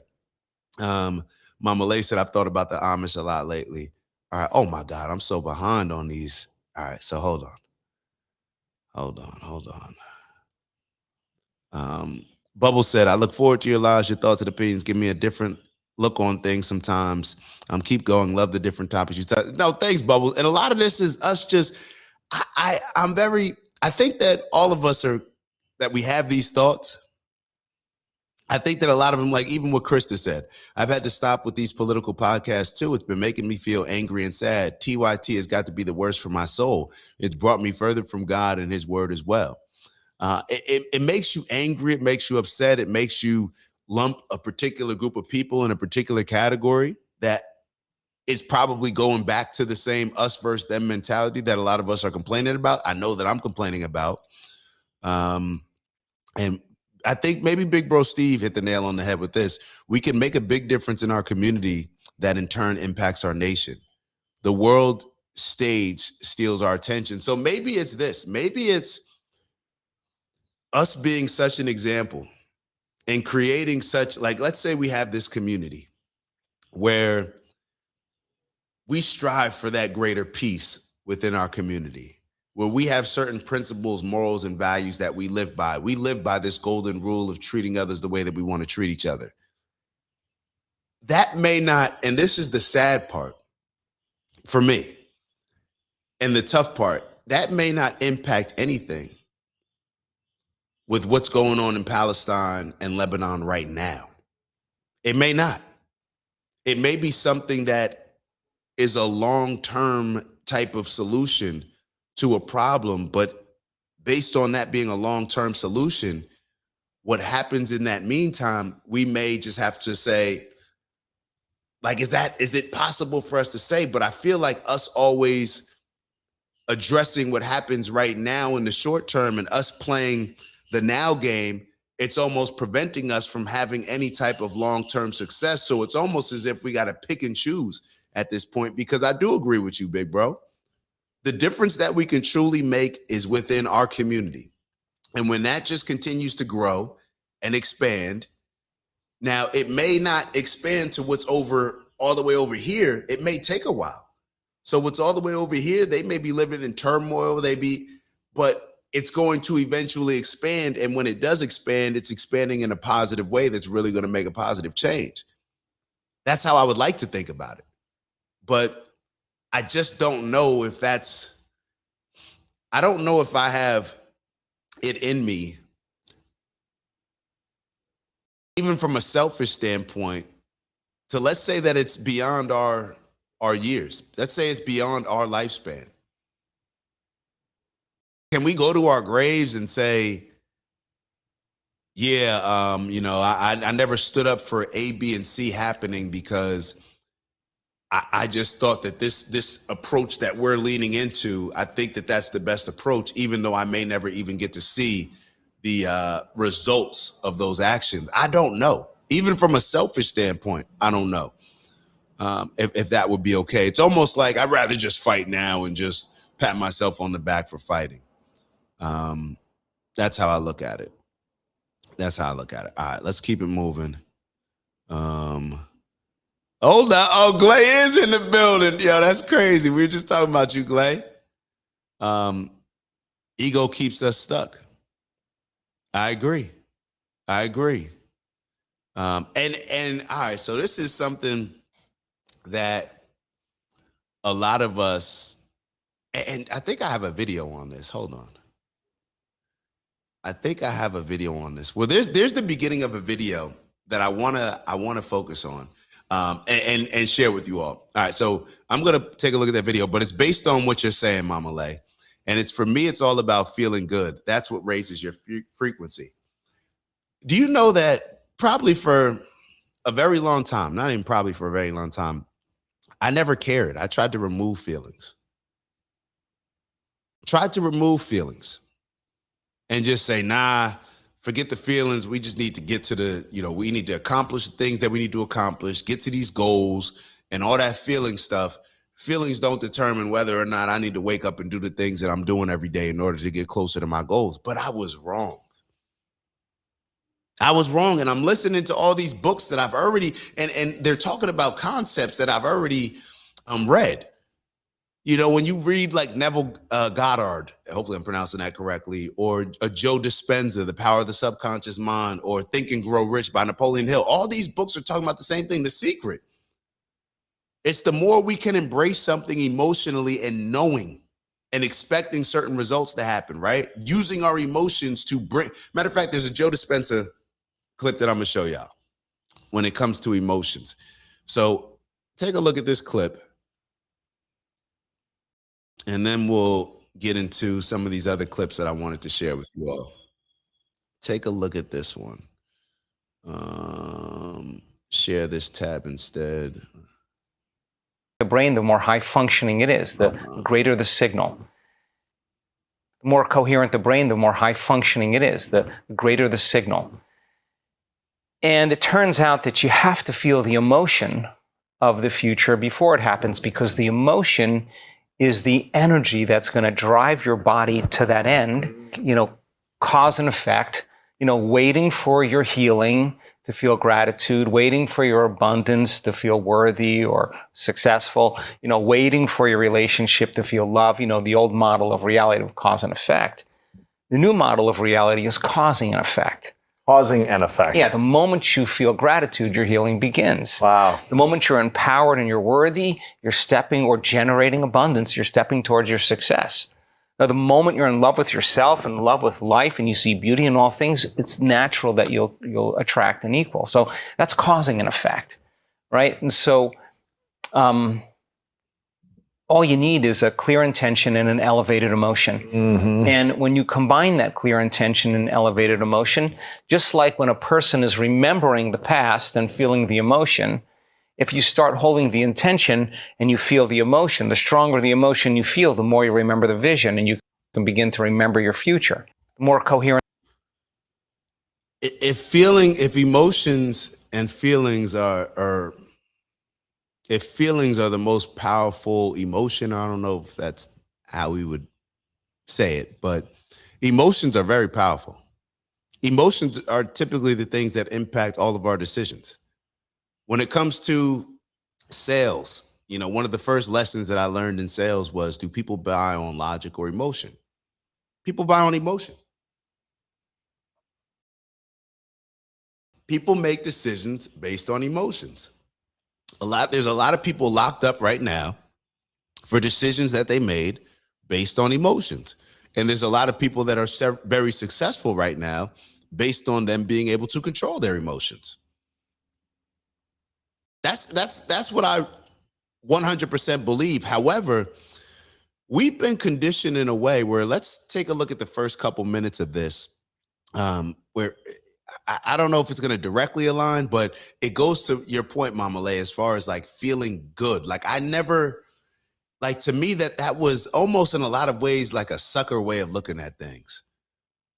Mama Lay said, I've thought about the Amish a lot lately. All right. Oh my God, I'm so behind on these. All right, so hold on. Bubble said, I look forward to your lives, your thoughts and opinions. Give me a different look on things sometimes. Keep going. Love the different topics you touch. No, thanks, Bubble. And a lot of this is us just, I think that all of us that we have these thoughts. I think that a lot of them, like even what Krista said, I've had to stop with these political podcasts too. It's been making me feel angry and sad. TYT has got to be the worst for my soul. It's brought me further from God and his word as well. It makes you angry. It makes you upset. It makes you lump a particular group of people in a particular category that is probably going back to the same us versus them mentality that a lot of us are complaining about. I know that I'm complaining about. And I think maybe Big Bro Steve hit the nail on the head with this. We can make a big difference in our community that in turn impacts our nation. The world stage steals our attention. So maybe it's this. Maybe it's us being such an example and creating such, like, let's say we have this community where we strive for that greater peace within our community, where we have certain principles, morals, and values that we live by. We live by this golden rule of treating others the way that we want to treat each other. That may not, and this is the sad part for me, and the tough part, that may not impact anything with what's going on in Palestine and Lebanon right now. It may not. It may be something that is a long-term type of solution to a problem, but based on that being a long-term solution, what happens in that meantime, we may just have to say, like, is it possible for us to say? But I feel like us always addressing what happens right now in the short term and us playing the now game, it's almost preventing us from having any type of long-term success. So it's almost as if we got to pick and choose at this point, because I do agree with you, big bro. The difference that we can truly make is within our community. And when that just continues to grow and expand, now it may not expand to what's all the way over here. It may take a while. So what's all the way over here, they may be living in turmoil, but it's going to eventually expand. And when it does expand, it's expanding in a positive way that's really going to make a positive change. That's how I would like to think about it. But I just don't know if I don't know if I have it in me, even from a selfish standpoint, to let's say that it's beyond our our years. Let's say it's beyond our lifespan. Can we go to our graves and say, yeah, I never stood up for A, B, and C happening because I just thought that this approach that we're leaning into, I think that that's the best approach, even though I may never even get to see the results of those actions. I don't know. Even from a selfish standpoint, I don't know if that would be okay. It's almost like I'd rather just fight now and just pat myself on the back for fighting. That's how I look at it. That's how I look at it. All right, let's keep it moving. Hold on. Oh, Glay is in the building. Yo, that's crazy. We were just talking about you, Glay. Ego keeps us stuck. I agree. And all right, so this is something that a lot of us, and I think I have a video on this. Hold on. I think I have a video on this. Well, there's the beginning of a video that I wanna focus on and share with you all. All right, so I'm gonna take a look at that video, but it's based on what you're saying, Mama Lay. And it's, for me, it's all about feeling good. That's what raises your frequency. Do you know that probably for a very long time, not even probably for a very long time, I never cared. I tried to remove feelings. And just say, nah, forget the feelings. We just need to get to we need to accomplish the things that we need to accomplish, get to these goals and all that feeling stuff. Feelings don't determine whether or not I need to wake up and do the things that I'm doing every day in order to get closer to my goals. But I was wrong. And I'm listening to all these books that I've already, and they're talking about concepts that I've already read. When you read like Neville Goddard, hopefully I'm pronouncing that correctly, or Joe Dispenza, The Power of the Subconscious Mind, or Think and Grow Rich by Napoleon Hill, all these books are talking about the same thing, the secret. It's the more we can embrace something emotionally and knowing and expecting certain results to happen, right? Using our emotions to bring, matter of fact, there's a Joe Dispenza clip that I'm gonna show y'all when it comes to emotions. So take a look at this clip. And then we'll get into some of these other clips that I wanted to share with you all. Take a look at this one. Share this tab instead. The brain, the more high functioning it is, the greater the signal. The more coherent the brain, the more high functioning it is, the greater the signal. And it turns out that you have to feel the emotion of the future before it happens, because the emotion is the energy that's going to drive your body to that end, cause and effect, waiting for your healing to feel gratitude, waiting for your abundance to feel worthy or successful, waiting for your relationship to feel love, the old model of reality of cause and effect. The new model of reality is causing an effect. Causing an effect. Yeah, the moment you feel gratitude, your healing begins. Wow. The moment you're empowered and you're worthy, you're stepping or generating abundance, you're stepping towards your success. Now, the moment you're in love with yourself and in love with life and you see beauty in all things, it's natural that you'll attract an equal. So that's causing an effect, right? And so all you need is a clear intention and an elevated emotion. Mm-hmm. And when you combine that clear intention and elevated emotion, just like when a person is remembering the past and feeling the emotion, if you start holding the intention and you feel the emotion, the stronger the emotion you feel, the more you remember the vision, and you can begin to remember your future. The more coherent. If emotions and feelings if feelings are the most powerful emotion, I don't know if that's how we would say it, but emotions are very powerful. Emotions are typically the things that impact all of our decisions. When it comes to sales, one of the first lessons that I learned in sales was, do people buy on logic or emotion? People buy on emotion. People make decisions based on emotions. There's a lot of people locked up right now for decisions that they made based on emotions. And there's a lot of people that are very successful right now based on them being able to control their emotions. That's what 100% believe. However, we've been conditioned in a way where, let's take a look at the first couple minutes of this, where I don't know if it's going to directly align, but it goes to your point, Mama Lay, as far as like feeling good. Like I never, like to me, that was almost in a lot of ways like a sucker way of looking at things.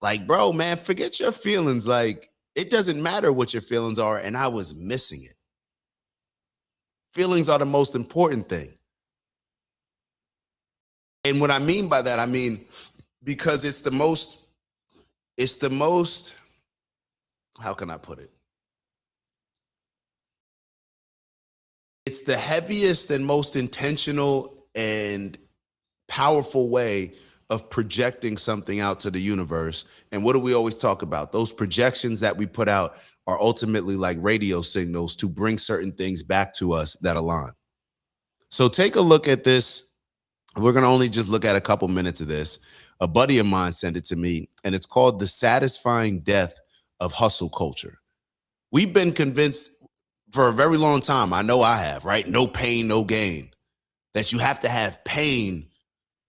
Like, bro, man, forget your feelings. Like, it doesn't matter what your feelings are. And I was missing it. Feelings are the most important thing. And what I mean by that, I mean, because it's the most, how can I put it? It's the heaviest and most intentional and powerful way of projecting something out to the universe. And what do we always talk about? Those projections that we put out are ultimately like radio signals to bring certain things back to us that align. So take a look at this. We're going to only just look at a couple minutes of this. A buddy of mine sent it to me, and it's called The Satisfying Death of Hustle Culture. We've been convinced for a very long time, I know I have, right? No pain, no gain. That you have to have pain.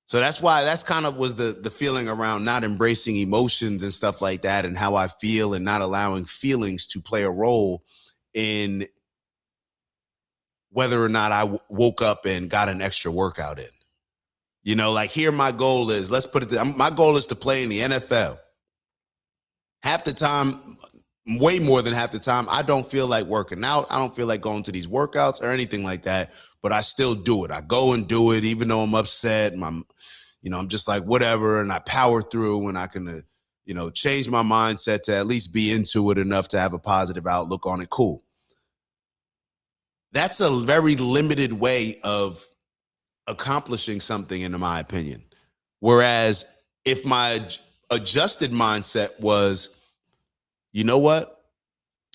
So that's why that's kind of was the feeling around not embracing emotions and stuff like that, and how I feel, and not allowing feelings to play a role in whether or not I woke up and got an extra workout in. You know, like here my goal is, let's put it, my goal is to play in the NFL. Half the time, way more than half the time, I don't feel like working out. I don't feel like going to these workouts or anything like that, but I still do it. I go and do it, even though I'm upset. And I'm just like, whatever. And I power through, and I can, change my mindset to at least be into it enough to have a positive outlook on it. Cool. That's a very limited way of accomplishing something, in my opinion. Whereas if my adjusted mindset was, you know what?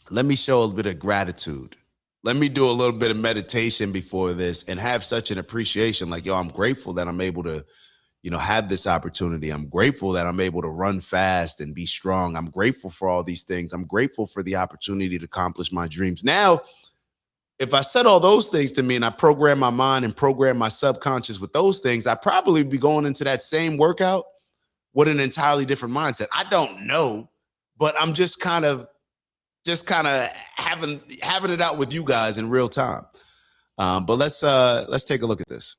Let me show a bit of gratitude. Let me do a little bit of meditation before this and have such an appreciation. Like, yo, I'm grateful that I'm able to, have this opportunity. I'm grateful that I'm able to run fast and be strong. I'm grateful for all these things. I'm grateful for the opportunity to accomplish my dreams. Now, if I said all those things to me and I program my mind and program my subconscious with those things, I'd probably be going into that same workout with an entirely different mindset. I don't know, but I'm just kind of having it out with you guys in real time. But let's take a look at this.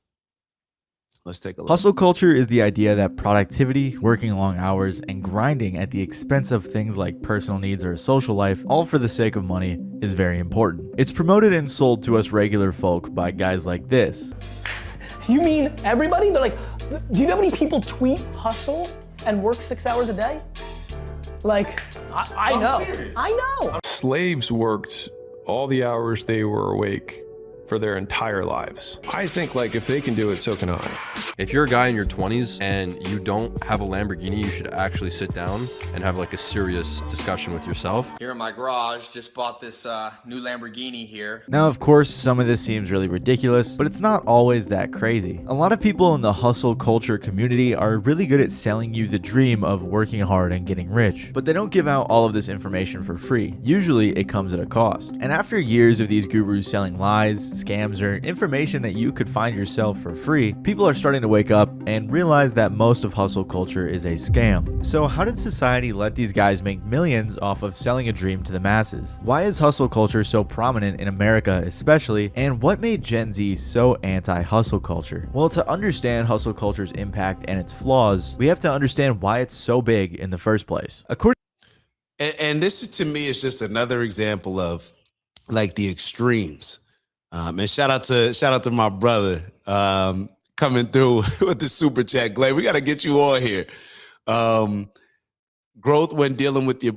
Let's take a look. Hustle culture is the idea that productivity, working long hours, and grinding at the expense of things like personal needs or a social life, all for the sake of money, is very important. It's promoted and sold to us regular folk by guys like this. You mean everybody? They're like, do you know how many people tweet hustle and work 6 hours a day? Like, I know. I know. Slaves worked all the hours they were awake for their entire lives. I think like if they can do it, so can I. If you're a guy in your 20s and you don't have a Lamborghini, you should actually sit down and have like a serious discussion with yourself. Here in my garage, just bought this new Lamborghini here. Now, of course, some of this seems really ridiculous, but it's not always that crazy. A lot of people in the hustle culture community are really good at selling you the dream of working hard and getting rich, but they don't give out all of this information for free. Usually it comes at a cost. And after years of these gurus selling lies, scams, or information that you could find yourself for free, people are starting to wake up and realize that most of hustle culture is a scam. So how did society let these guys make millions off of selling a dream to the masses? Why is hustle culture so prominent in America especially, and what made Gen Z so anti-hustle culture? Well, to understand hustle culture's impact and its flaws, we have to understand why it's so big in the first place. And this to me is just another example of like the extremes. And shout out to my brother coming through with the super chat. Glay, we got to get you on here. Growth when dealing with your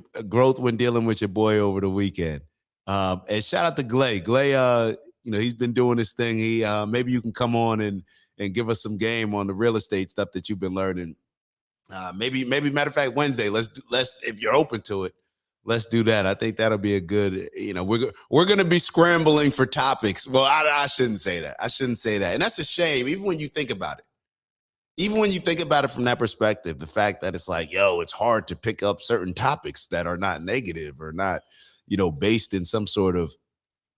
boy over the weekend. And shout out to Glay. Glay, he's been doing this thing. He maybe you can come on and give us some game on the real estate stuff that you've been learning. Maybe matter of fact, Wednesday. Let's if you're open to it. Let's do that. I think that'll be a good, we're going to be scrambling for topics. Well, I shouldn't say that. And that's a shame, even when you think about it. Even when you think about it from that perspective, the fact that it's like, it's hard to pick up certain topics that are not negative or not, based in some sort of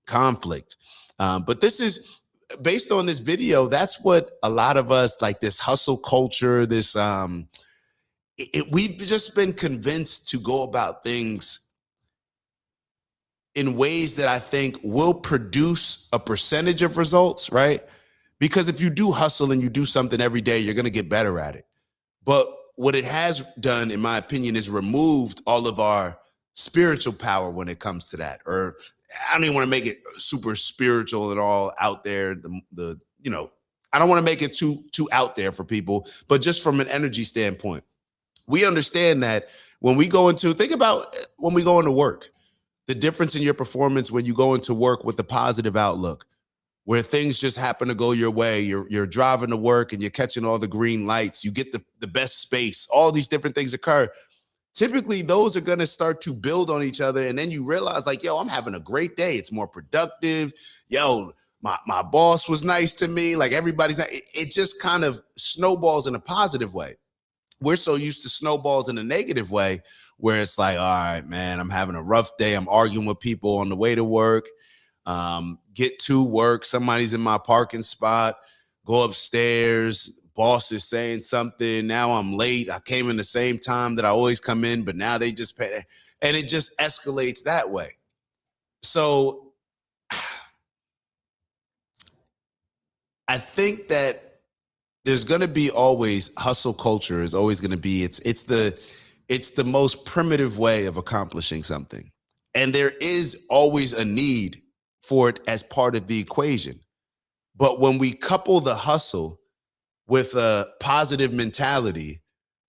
conflict. But this is, based on this video, that's what a lot of us, like this hustle culture, this we've just been convinced to go about things in ways that I think will produce a percentage of results, right? Because if you do hustle and you do something every day, you're going to get better at it. But what it has done, in my opinion, is removed all of our spiritual power when it comes to that. Or I don't even want to make it super spiritual and all out there. I don't want to make it too out there for people, but just from an energy standpoint, we understand that when we go into, think about when we go into work, the difference in your performance when you go into work with a positive outlook, where things just happen to go your way. You're driving to work and you're catching all the green lights. You get the best space. All these different things occur. Typically, those are going to start to build on each other. And then you realize, like, yo, I'm having a great day. It's more productive. Yo, my boss was nice to me. Like, everybody's nice. It just kind of snowballs in a positive way. We're so used to snowballs in a negative way, where it's like, all right, man, I'm having a rough day. I'm arguing with people on the way to work. Get to work. Somebody's in my parking spot. Go upstairs. Boss is saying something. Now I'm late. I came in the same time that I always come in, but now they just pay. And it just escalates that way. So I think that there's going to be always hustle culture is always going to be, it's the most primitive way of accomplishing something. And there is always a need for it as part of the equation. But when we couple the hustle with a positive mentality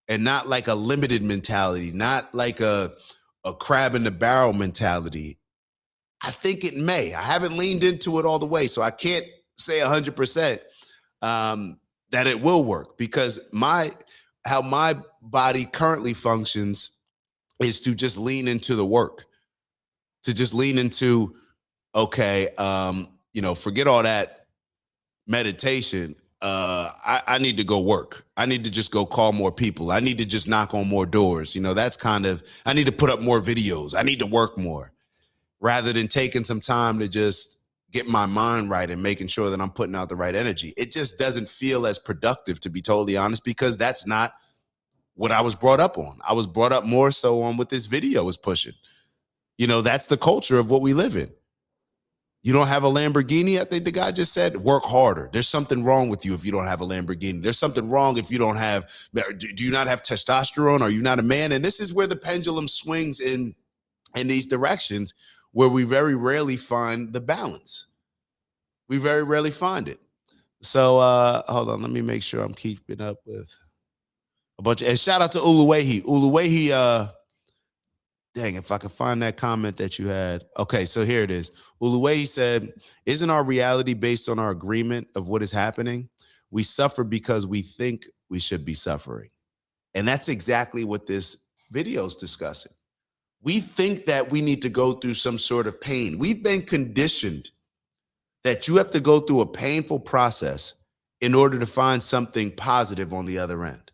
and not like a limited mentality, not like a crab in the barrel mentality, I think it may. I haven't leaned into it all the way, so I can't say 100% that it will work, because how my body currently functions is to just lean into the work, to just lean into, okay, forget all that meditation. I need to go work. I need to just go call more people. I need to just knock on more doors. That's kind of, I need to put up more videos. I need to work more, rather than taking some time to just get my mind right and making sure that I'm putting out the right energy. It just doesn't feel as productive, to be totally honest, because that's not what I was brought up on. I was brought up more so on what this video is pushing. That's the culture of what we live in. You don't have a Lamborghini? I think the guy just said, work harder. There's something wrong with you if you don't have a Lamborghini. There's something wrong if you don't have, do you not have testosterone? Are you not a man? And this is where the pendulum swings in these directions, where we very rarely find the balance. We very rarely find it. So hold on, let me make sure I'm keeping up with a bunch of, and shout out to Uluwehi. Uluwehi, dang, if I could find that comment that you had. Okay, so here it is. Uluwehi said, isn't our reality based on our agreement of what is happening? We suffer because we think we should be suffering. And that's exactly what this video is discussing. We think that we need to go through some sort of pain. We've been conditioned that you have to go through a painful process in order to find something positive on the other end.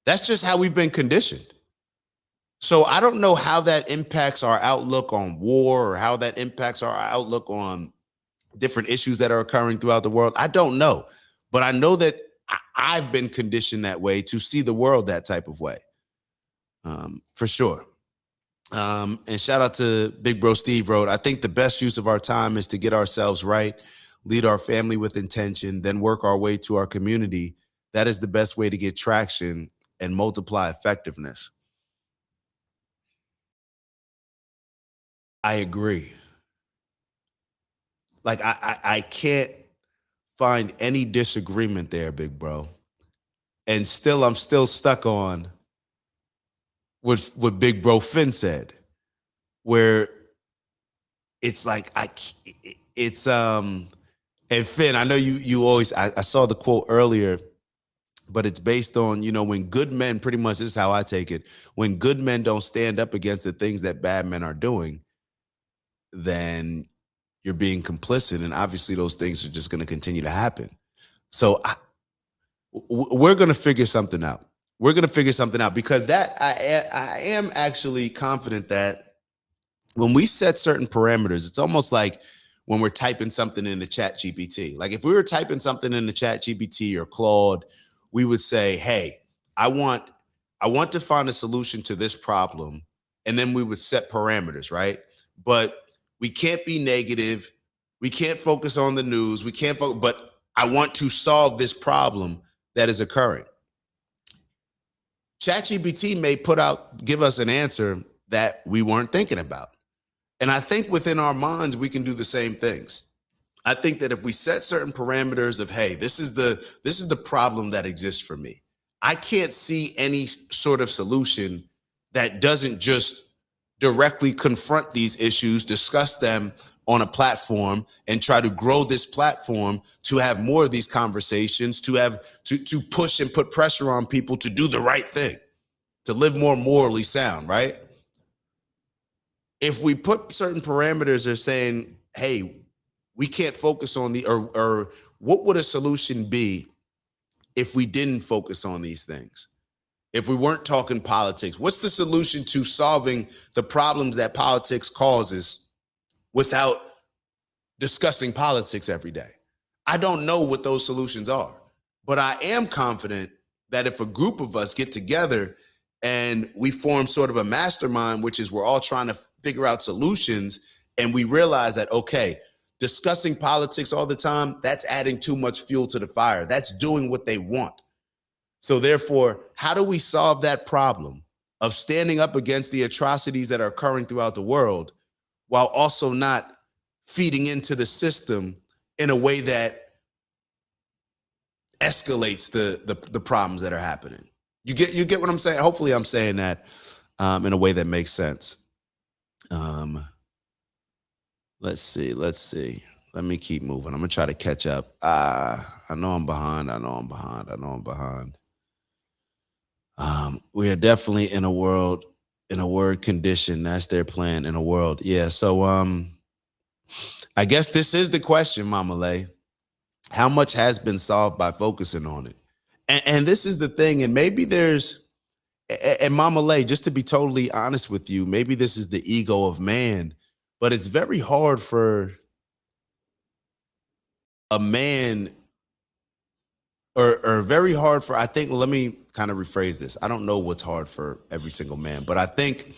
That's just how we've been conditioned. So I don't know how that impacts our outlook on war, or how that impacts our outlook on different issues that are occurring throughout the world. I don't know. But I know that I've been conditioned that way, to see the world that type of way, for sure. And shout out to Big Bro Steve wrote, I think the best use of our time is to get ourselves right, lead our family with intention, then work our way to our community. That is the best way to get traction and multiply effectiveness. I agree. Like, I can't find any disagreement there, Big Bro. And still, I'm still stuck on what Big Bro Finn said, where it's like, and Finn, I know you always, I saw the quote earlier, but it's based on, when good men, pretty much this is how I take it, when good men don't stand up against the things that bad men are doing, then you're being complicit, and obviously those things are just going to continue to happen. So we're going to figure something out. We're going to figure something out, because that I am actually confident that when we set certain parameters, it's almost like when we're typing something in the chat GPT. Like if we were typing something in the chat GPT or Claude, we would say, hey, I want to find a solution to this problem. And then we would set parameters, right? But we can't be negative. We can't focus on the news. We can't focus, but I want to solve this problem that is occurring. ChatGPT may give us an answer that we weren't thinking about. And I think within our minds, we can do the same things. I think that if we set certain parameters of, hey, this is the problem that exists for me. I can't see any sort of solution that doesn't just directly confront these issues, discuss them on a platform, and try to grow this platform to have more of these conversations, to push and put pressure on people to do the right thing, to live more morally sound, right? If we put certain parameters of saying, hey, we can't focus on or what would a solution be if we didn't focus on these things? If we weren't talking politics, what's the solution to solving the problems that politics causes without discussing politics every day? I don't know what those solutions are, but I am confident that if a group of us get together and we form sort of a mastermind, which is we're all trying to figure out solutions, and we realize that, okay, discussing politics all the time, that's adding too much fuel to the fire. That's doing what they want. So therefore, how do we solve that problem of standing up against the atrocities that are occurring throughout the world while also not feeding into the system in a way that escalates the problems that are happening? You get what I'm saying? Hopefully I'm saying that in a way that makes sense. Let's see. Let me keep moving. I'm gonna try to catch up. I know I'm behind. We are definitely in a word condition. That's their plan, in a world. Yeah. So I guess this is the question, Mama Lay. How much has been solved by focusing on it? And this is the thing. And maybe and Mama Lay, just to be totally honest with you, maybe this is the ego of man, but it's very hard for a man or very hard for, I think, let me kind of rephrase this. I don't know what's hard for every single man, but I think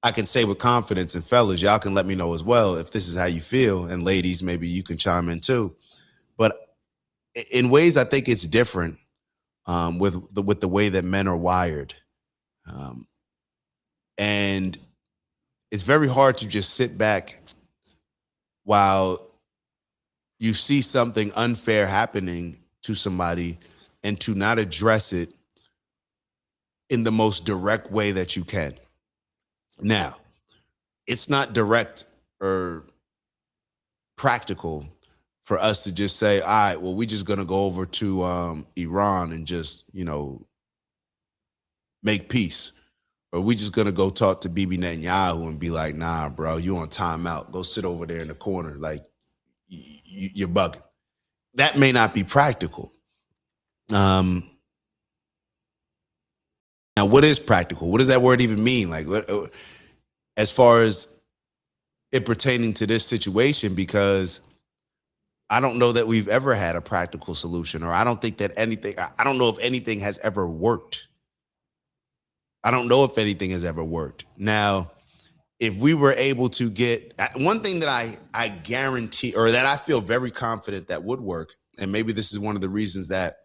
I can say with confidence, and fellas, y'all can let me know as well if this is how you feel, and ladies, maybe you can chime in too. But in ways, I think it's different with the way that men are wired. And it's very hard to just sit back while you see something unfair happening to somebody and to not address it in the most direct way that you can. Now, it's not direct or practical for us to just say, all right, well, we're just going to go over to Iran and just, make peace. Or we just going to go talk to Bibi Netanyahu and be like, nah, bro, you on timeout. Go sit over there in the corner. Like, you're bugging. That may not be practical. Now, what is practical? What does that word even mean? Like, as far as it pertaining to this situation, because I don't know that we've ever had a practical solution, or I don't know if anything has ever worked. I don't know if anything has ever worked. Now, if we were able to get one thing that I guarantee, or that I feel very confident that would work, and maybe this is one of the reasons that,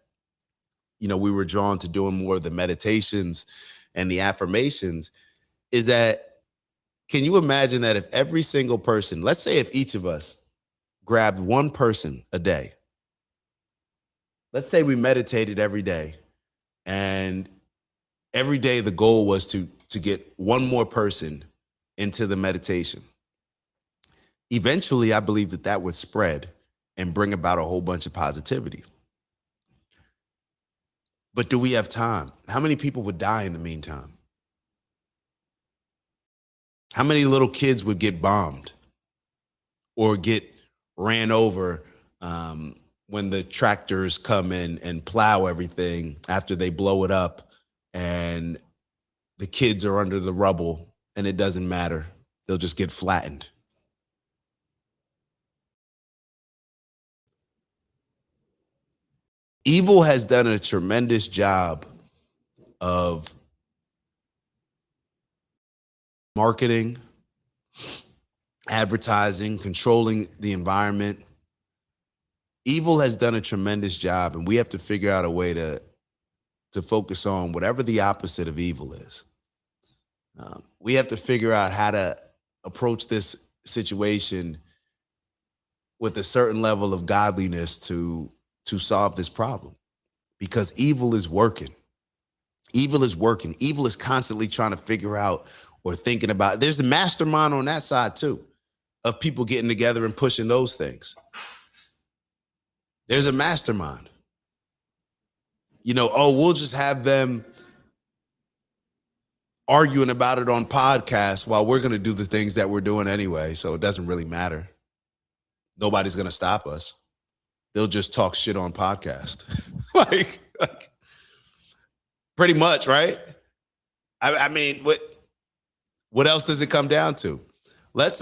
we were drawn to doing more of the meditations and the affirmations, is that, can you imagine that if every single person, let's say if each of us grabbed one person a day, let's say we meditated every day, and every day the goal was to get one more person into the meditation. Eventually, I believe that would spread and bring about a whole bunch of positivity. But do we have time? How many people would die in the meantime? How many little kids would get bombed or get ran over when the tractors come in and plow everything after they blow it up, and the kids are under the rubble and it doesn't matter? They'll just get flattened. Evil has done a tremendous job of marketing, advertising, controlling the environment. Evil has done a tremendous job, and we have to figure out a way to focus on whatever the opposite of evil is. We have to figure out how to approach this situation with a certain level of godliness to solve this problem, because evil is working. Evil is working. Evil is constantly trying to figure out or thinking about. There's a mastermind on that side too, of people getting together and pushing those things. There's a mastermind. We'll just have them arguing about it on podcasts while we're going to do the things that we're doing anyway. So it doesn't really matter. Nobody's going to stop us. They'll just talk shit on podcast. like pretty much, right? I mean, what else does it come down to? Let's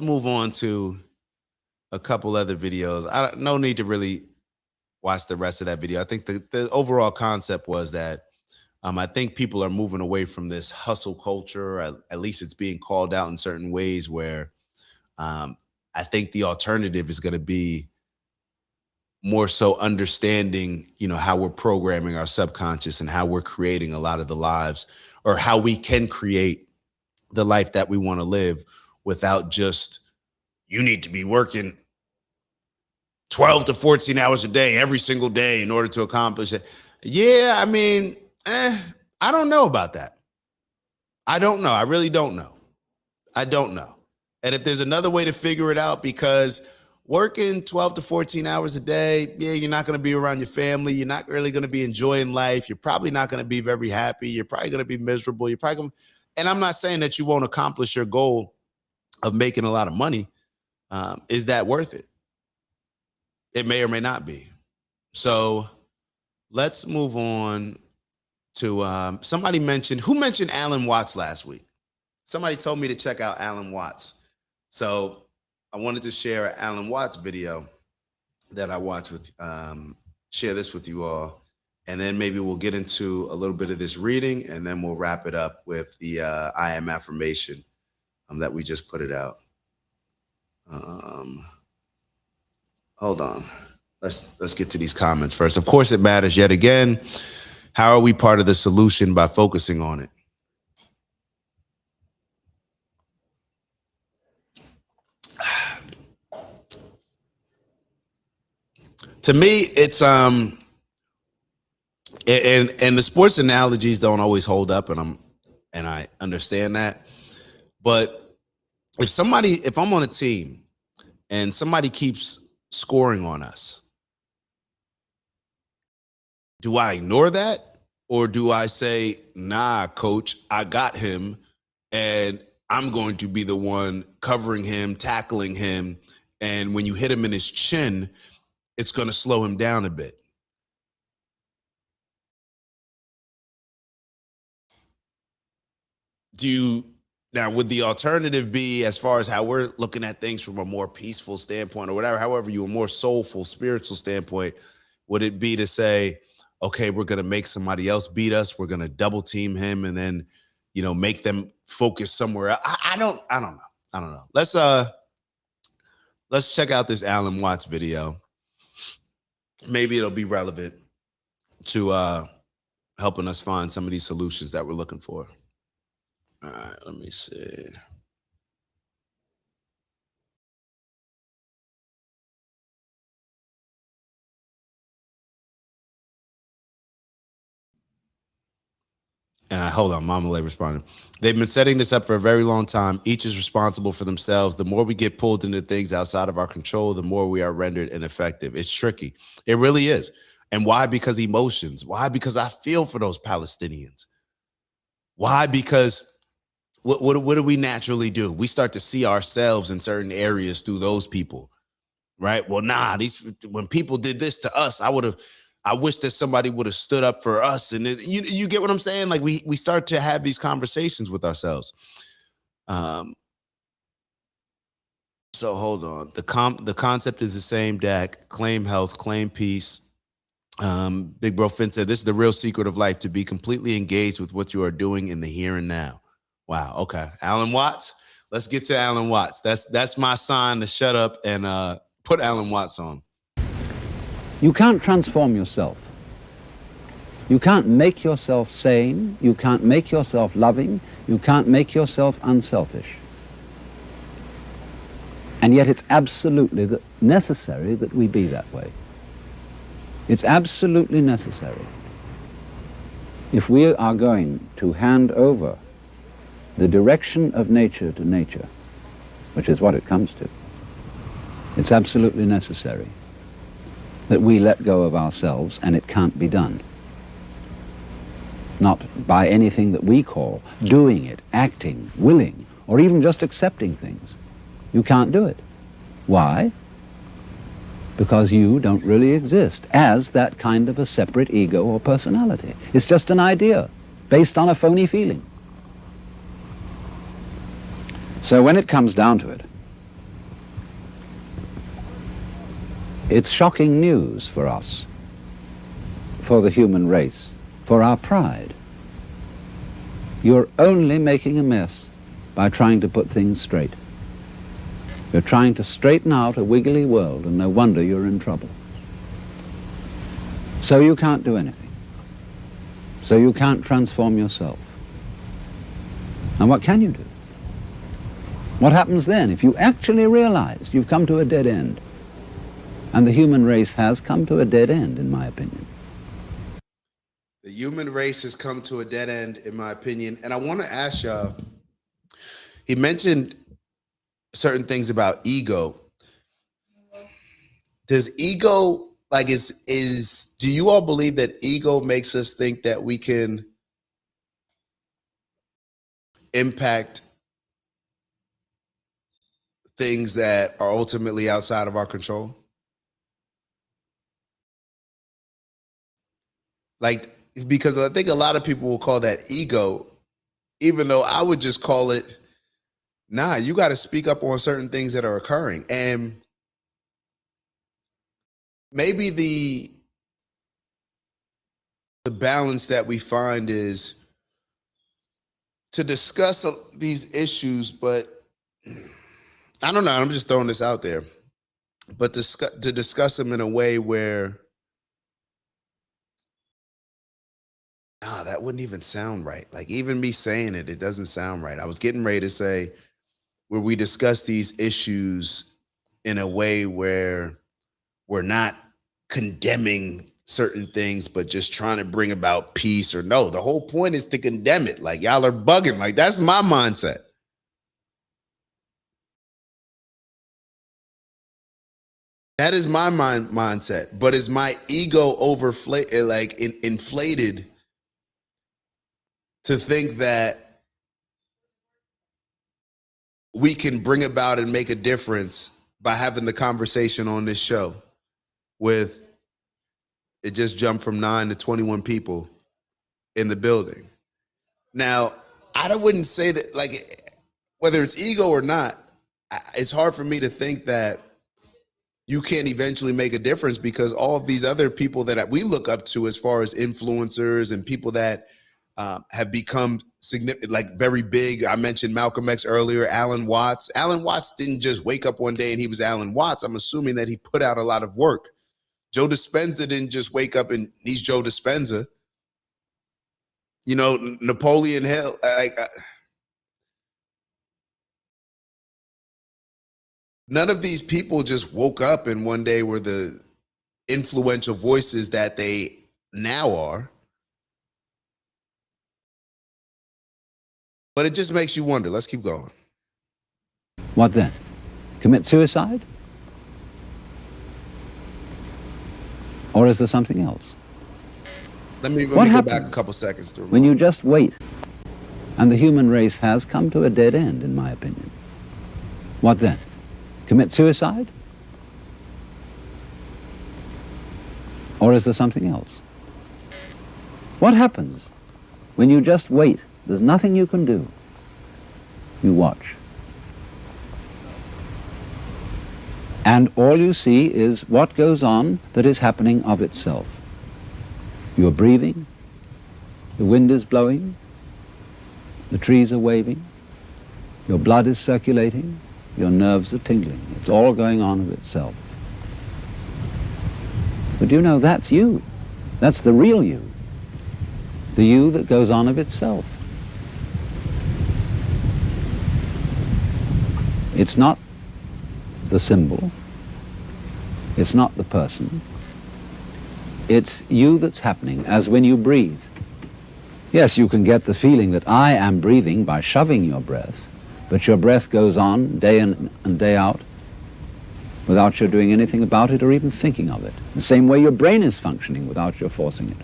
move on to a couple other videos. No need to really watch the rest of that video. I think the overall concept was that I think people are moving away from this hustle culture. At least it's being called out in certain ways where I think the alternative is going to be more so understanding, how we're programming our subconscious and how we're creating a lot of the lives, or how we can create the life that we want to live without just, you need to be working 12 to 14 hours a day, every single day in order to accomplish it. Yeah, I mean, I don't know about that. I don't know. I really don't know. I don't know. And if there's another way to figure it out, because working 12 to 14 hours a day, yeah, you're not going to be around your family. You're not really going to be enjoying life. You're probably not going to be very happy. You're probably going to be miserable. You're probably going to, and I'm not saying that you won't accomplish your goal of making a lot of money. Is that worth it? It may or may not be. So let's move on to somebody mentioned Alan Watts last week. Somebody told me to check out Alan Watts. So I wanted to share an Alan Watts video that I watched with, share this with you all. And then maybe we'll get into a little bit of this reading, and then we'll wrap it up with the I am affirmation that we just put it out. Hold on. Let's get to these comments first. Of course, it matters yet again. How are we part of the solution? By focusing on it. To me, it's and the sports analogies don't always hold up, and I understand that. But if I'm on a team and somebody keeps scoring on us, do I ignore that? Or do I say, nah, coach, I got him, and I'm going to be the one covering him, tackling him, and when you hit him in his chin, it's going to slow him down a bit? Now, would the alternative be, as far as how we're looking at things from a more peaceful standpoint, or whatever, however you a more soulful, spiritual standpoint, would it be to say, okay, we're going to make somebody else beat us, we're going to double team him, and then, make them focus somewhere else? I don't know. Let's check out this Alan Watts video. Maybe it'll be relevant to helping us find some of these solutions that we're looking for. All right, let me see. Hold on, Mama Lay responded. They've been setting this up for a very long time. Each is responsible for themselves. The more we get pulled into things outside of our control, the more we are rendered ineffective. It's tricky. It really is. And why? Because emotions. Why? Because I feel for those Palestinians. Why? Because what do we naturally do? We start to see ourselves in certain areas through those people, right? Well, when people did this to us, I wish that somebody would have stood up for us. And you get what I'm saying? Like we start to have these conversations with ourselves. So hold on. The concept is the same, Dak. Claim health, claim peace. Big Bro Finn said, this is the real secret of life, to be completely engaged with what you are doing in the here and now. Wow. Okay. Alan Watts. Let's get to Alan Watts. That's my sign to shut up and put Alan Watts on. You can't transform yourself. You can't make yourself sane. You can't make yourself loving. You can't make yourself unselfish. And yet it's absolutely necessary that we be that way. It's absolutely necessary. If we are going to hand over the direction of nature to nature, which is what it comes to, it's absolutely necessary that we let go of ourselves, and it can't be done. Not by anything that we call doing it, acting, willing, or even just accepting things. You can't do it. Why? Because you don't really exist as that kind of a separate ego or personality. It's just an idea based on a phony feeling. So when it comes down to it, it's shocking news for us, for the human race, for our pride. You're only making a mess by trying to put things straight. You're trying to straighten out a wiggly world, and no wonder you're in trouble. So you can't do anything. So you can't transform yourself. And what can you do? What happens then if you actually realize you've come to a dead end? And the human race has come to a dead end, in my opinion. The human race has come to a dead end, in my opinion. And I want to ask y'all, he mentioned certain things about ego. Does ego, like, do you all believe that ego makes us think that we can impact things that are ultimately outside of our control? Like, because I think a lot of people will call that ego, even though I would just call it, nah, you got to speak up on certain things that are occurring. And maybe the balance that we find is to discuss these issues, but I don't know, I'm just throwing this out there, but to discuss them in a way where, that wouldn't even sound right. Like, even me saying it doesn't sound right. I was getting ready to say, where we discuss these issues in a way where we're not condemning certain things, but just trying to bring about peace. Or no, the whole point is to condemn it. Like, y'all are bugging. Like, that's my mindset. That is my mindset. But is my ego inflated to think that we can bring about and make a difference by having the conversation on this show with, it just jumped from 9 to 21 people in the building. Now, I wouldn't say that, like, whether it's ego or not, it's hard for me to think that you can't eventually make a difference, because all of these other people that we look up to as far as influencers and people that have become significant, like very big. I mentioned Malcolm X earlier, Alan Watts. Alan Watts didn't just wake up one day and he was Alan Watts. I'm assuming that he put out a lot of work. Joe Dispenza didn't just wake up and he's Joe Dispenza. You know, Napoleon Hill, none of these people just woke up and one day were the influential voices that they now are. But it just makes you wonder. Let's keep going. What then? Commit suicide? Or is there something else? Let me go back a couple seconds. When you just wait, and the human race has come to a dead end, in my opinion. What then? Commit suicide? Or is there something else? What happens when you just wait? There's nothing you can do. You watch. And all you see is what goes on that is happening of itself. You're breathing, the wind is blowing, the trees are waving, your blood is circulating, your nerves are tingling. It's all going on of itself. But you know, that's you. That's the real you. The you that goes on of itself. It's not the symbol. It's not the person. It's you that's happening, as when you breathe. Yes, you can get the feeling that I am breathing by shoving your breath, but your breath goes on day in and day out without your doing anything about it or even thinking of it. The same way your brain is functioning without your forcing it.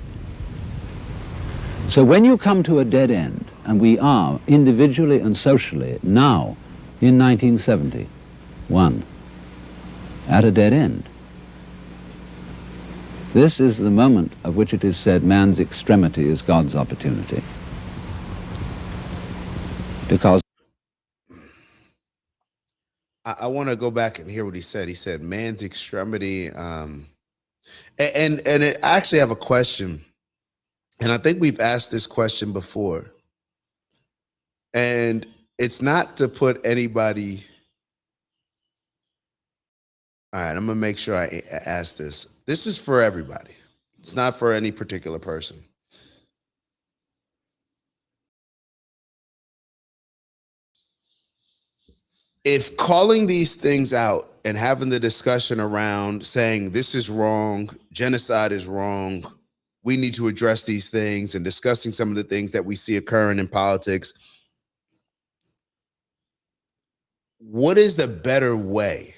So when you come to a dead end, and we are individually and socially now in 1971 at a dead end, this is the moment of which it is said man's extremity is God's opportunity. Because I want to go back and hear what he said. He said man's extremity. And I actually have a question. And I think we've asked this question before. And it's not to put anybody. All right, I'm going to make sure I ask this. This is for everybody. It's not for any particular person. If calling these things out and having the discussion around saying this is wrong, genocide is wrong, we need to address these things, and discussing some of the things that we see occurring in politics, what is the better way?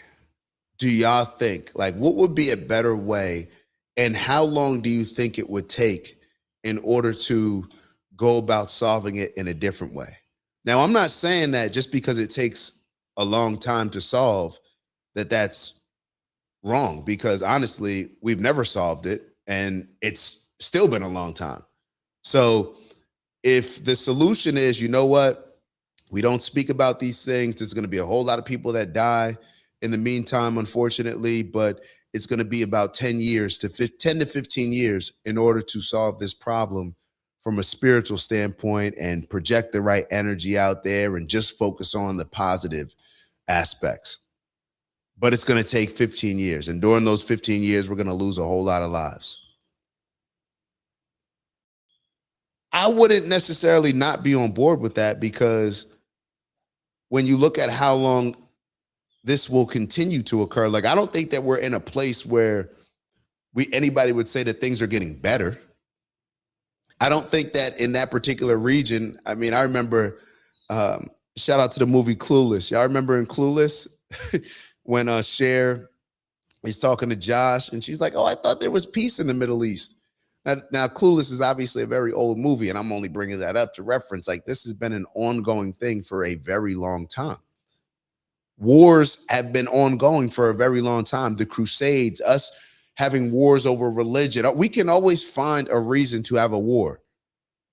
Do y'all think? Like, what would be a better way, and how long do you think it would take in order to go about solving it in a different way? Now, I'm not saying that just because it takes a long time to solve, that's wrong, because honestly, we've never solved it, and it's still been a long time. So if the solution is, you know what, we don't speak about these things, there's going to be a whole lot of people that die in the meantime, unfortunately, but it's going to be about 10 to 15 years in order to solve this problem from a spiritual standpoint and project the right energy out there and just focus on the positive aspects. But it's going to take 15 years. And during those 15 years, we're going to lose a whole lot of lives. I wouldn't necessarily not be on board with that, because when you look at how long this will continue to occur, like, I don't think that we're in a place where anybody would say that things are getting better. I don't think that in that particular region. I mean, I remember, shout out to the movie Clueless. Y'all remember in Clueless when Cher is talking to Josh and she's like, oh, I thought there was peace in the Middle East. Now, Clueless is obviously a very old movie, and I'm only bringing that up to reference. Like, this has been an ongoing thing for a very long time. Wars have been ongoing for a very long time. The Crusades, us having wars over religion. We can always find a reason to have a war.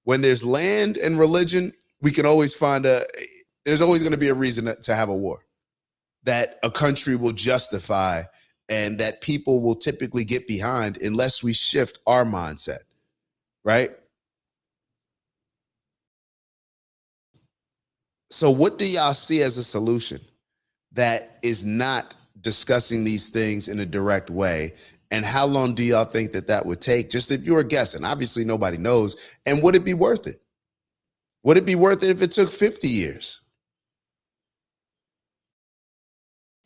When there's land and religion, we can always find there's always going to be a reason to have a war that a country will justify and that people will typically get behind unless we shift our mindset, right? So what do y'all see as a solution that is not discussing these things in a direct way? And how long do y'all think that would take? Just if you were guessing, obviously nobody knows. And would it be worth it? Would it be worth it if it took 50 years?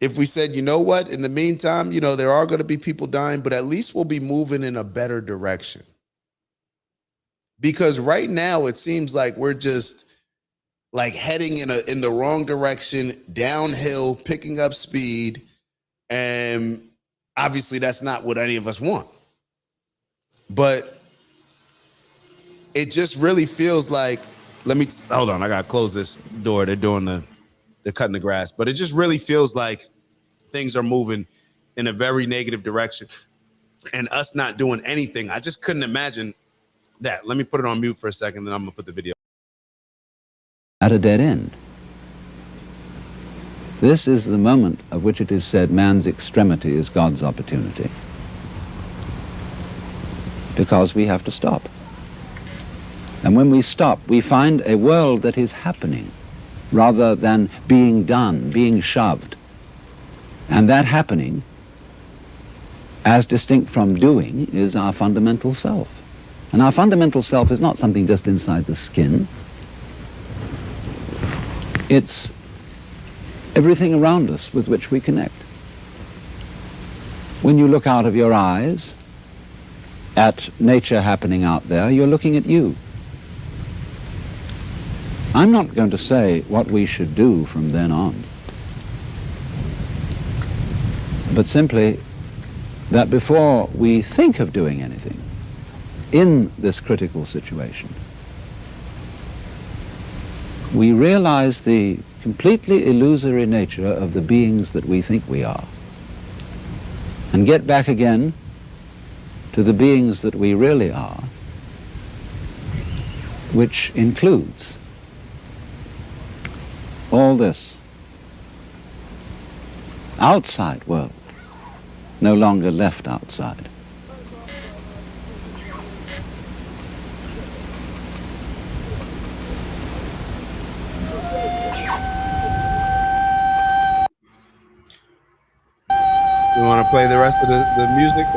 If we said, you know what, in the meantime, there are going to be people dying, but at least we'll be moving in a better direction. Because right now it seems like we're just like heading in the wrong direction, downhill, picking up speed. And obviously that's not what any of us want. But it just really feels like, hold on, I got to close this door. They're cutting the grass. But it just really feels like things are moving in a very negative direction and us not doing anything. I just couldn't imagine that. Let me put it on mute for a second, then I'm going to put the video. At a dead end. This is the moment of which it is said man's extremity is God's opportunity. Because we have to stop. And when we stop, we find a world that is happening rather than being done, being shoved. And that happening, as distinct from doing, is our fundamental self. And our fundamental self is not something just inside the skin. It's everything around us with which we connect. When you look out of your eyes at nature happening out there, you're looking at you. I'm not going to say what we should do from then on, but simply that before we think of doing anything in this critical situation, we realize the completely illusory nature of the beings that we think we are, and get back again to the beings that we really are, which includes all this outside world, no longer left outside. You want to play the rest of the music?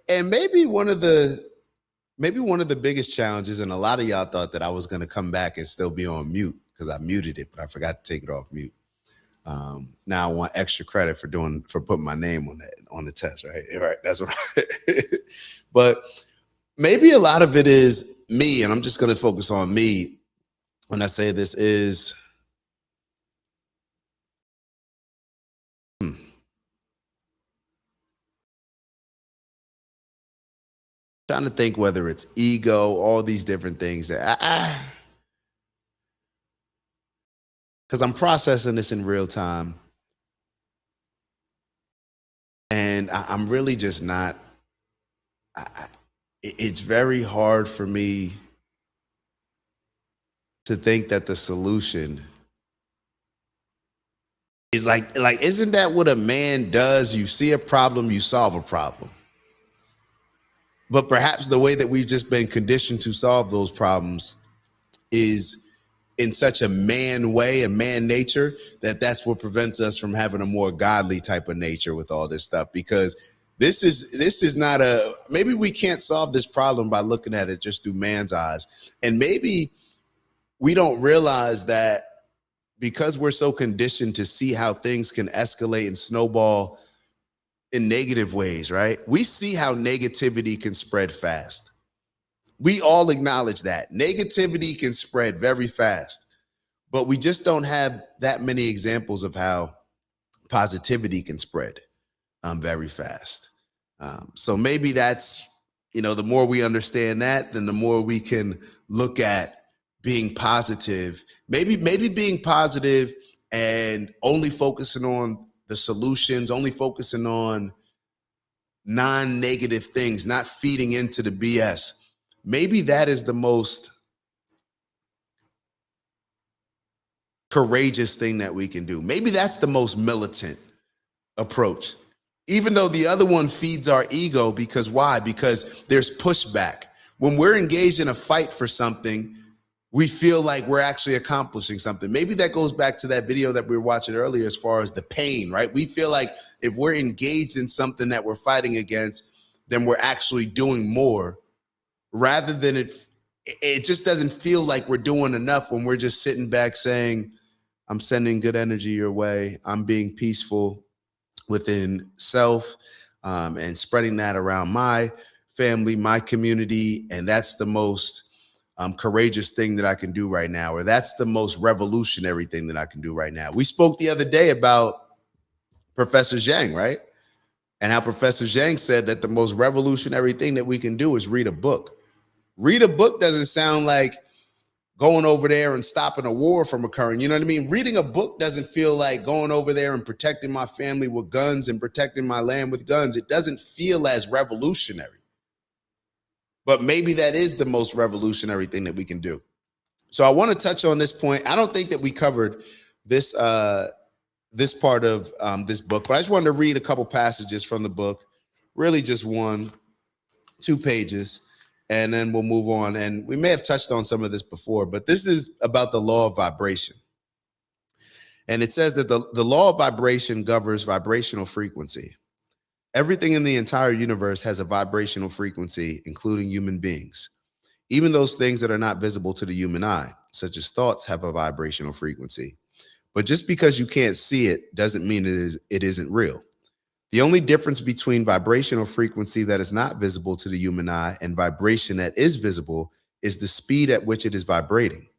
And maybe one of the biggest challenges, and a lot of y'all thought that I was going to come back and still be on mute because I muted it, but I forgot to take it off mute. Now I want extra credit for putting my name on the test, right? Right, that's what. But maybe a lot of it is me, and I'm just going to focus on me when I say this is. Trying to think whether it's ego, all these different things that because I'm processing this in real time. And I'm really just not, it's very hard for me to think that the solution is like, isn't that what a man does? You see a problem, you solve a problem. But perhaps the way that we've just been conditioned to solve those problems is in such a man way, a man nature, that's what prevents us from having a more godly type of nature with all this stuff. Because this is not maybe we can't solve this problem by looking at it just through man's eyes. And maybe we don't realize that because we're so conditioned to see how things can escalate and snowball in negative ways, right? We see how negativity can spread fast. We all acknowledge that. Negativity can spread very fast, but we just don't have that many examples of how positivity can spread very fast. So maybe that's, the more we understand that, then the more we can look at being positive, maybe being positive and only focusing on the solutions, only focusing on non-negative things, not feeding into the BS. Maybe that is the most courageous thing that we can do. Maybe that's the most militant approach, even though the other one feeds our ego. Because why? Because there's pushback. When we're engaged in a fight for something, we feel like we're actually accomplishing something. Maybe that goes back to that video that we were watching earlier as far as the pain, right? We feel like if we're engaged in something that we're fighting against, then we're actually doing more, rather than it just doesn't feel like we're doing enough when we're just sitting back saying, I'm sending good energy your way. I'm being peaceful within self, and spreading that around my family, my community. And that's the most courageous thing that I can do right now, or that's the most revolutionary thing that I can do right now. We spoke the other day about Professor Zhang, right? And how Professor Zhang said that the most revolutionary thing that we can do is read a book. Read a book doesn't sound like going over there and stopping a war from occurring. You know what I mean? Reading a book doesn't feel like going over there and protecting my family with guns and protecting my land with guns. It doesn't feel as revolutionary. But maybe that is the most revolutionary thing that we can do. So I want to touch on this point. I don't think that we covered this this part of this book, but I just wanted to read a couple passages from the book, really just 2 pages, and then we'll move on. And we may have touched on some of this before, but this is about the law of vibration. And it says that the law of vibration governs vibrational frequency. Everything in the entire universe has a vibrational frequency, including human beings. Even those things that are not visible to the human eye, such as thoughts, have a vibrational frequency. But just because you can't see it doesn't mean it isn't real. The only difference between vibrational frequency that is not visible to the human eye and vibration that is visible is the speed at which it is vibrating.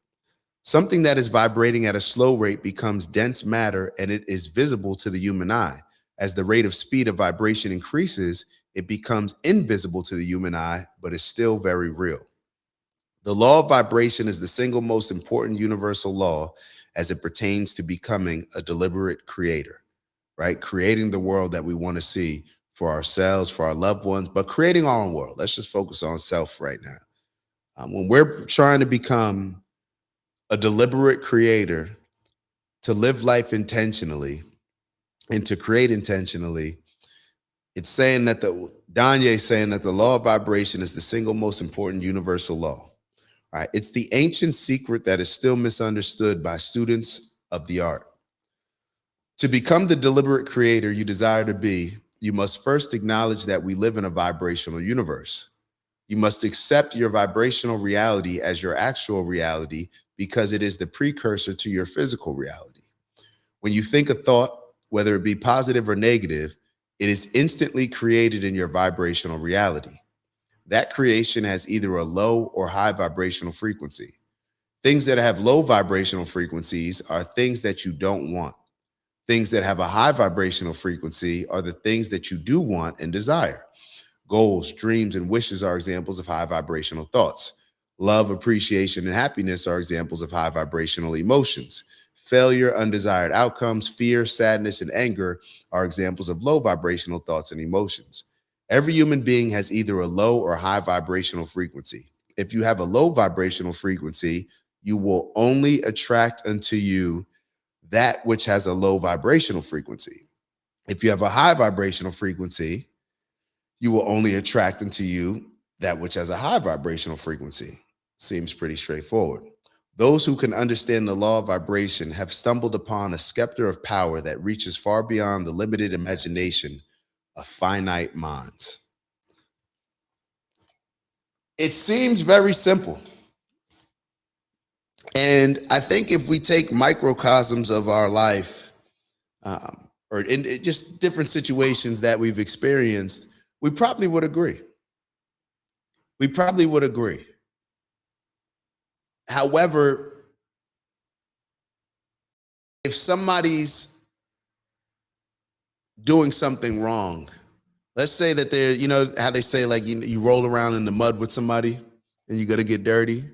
Something that is vibrating at a slow rate becomes dense matter, and it is visible to the human eye. As the rate of speed of vibration increases, it becomes invisible to the human eye, but is still very real. The law of vibration is the single most important universal law as it pertains to becoming a deliberate creator, right? Creating the world that we want to see for ourselves, for our loved ones, but creating our own world. Let's just focus on self right now. When we're trying to become a deliberate creator, to live life intentionally and to create intentionally, it's saying that Danye's saying that the law of vibration is the single most important universal law. Right? It's the ancient secret that is still misunderstood by students of the art. To become the deliberate creator you desire to be, you must first acknowledge that we live in a vibrational universe. You must accept your vibrational reality as your actual reality because it is the precursor to your physical reality. When you think a thought, whether it be positive or negative, it is instantly created in your vibrational reality. That creation has either a low or high vibrational frequency. Things that have low vibrational frequencies are things that you don't want. Things that have a high vibrational frequency are the things that you do want and desire. Goals, dreams, and wishes are examples of high vibrational thoughts. Love, appreciation, and happiness are examples of high vibrational emotions. Failure, undesired outcomes, fear, sadness, and anger are examples of low vibrational thoughts and emotions. Every human being has either a low or high vibrational frequency. If you have a low vibrational frequency, you will only attract unto you that which has a low vibrational frequency. If you have a high vibrational frequency, you will only attract unto you that which has a high vibrational frequency. Seems pretty straightforward. Those who can understand the law of vibration have stumbled upon a scepter of power that reaches far beyond the limited imagination of finite minds. It seems very simple. And I think if we take microcosms of our life, or in just different situations that we've experienced, we probably would agree. We probably would agree. However, if somebody's doing something wrong, let's say that they're, you know, how they say, like, you roll around in the mud with somebody and you got to get dirty.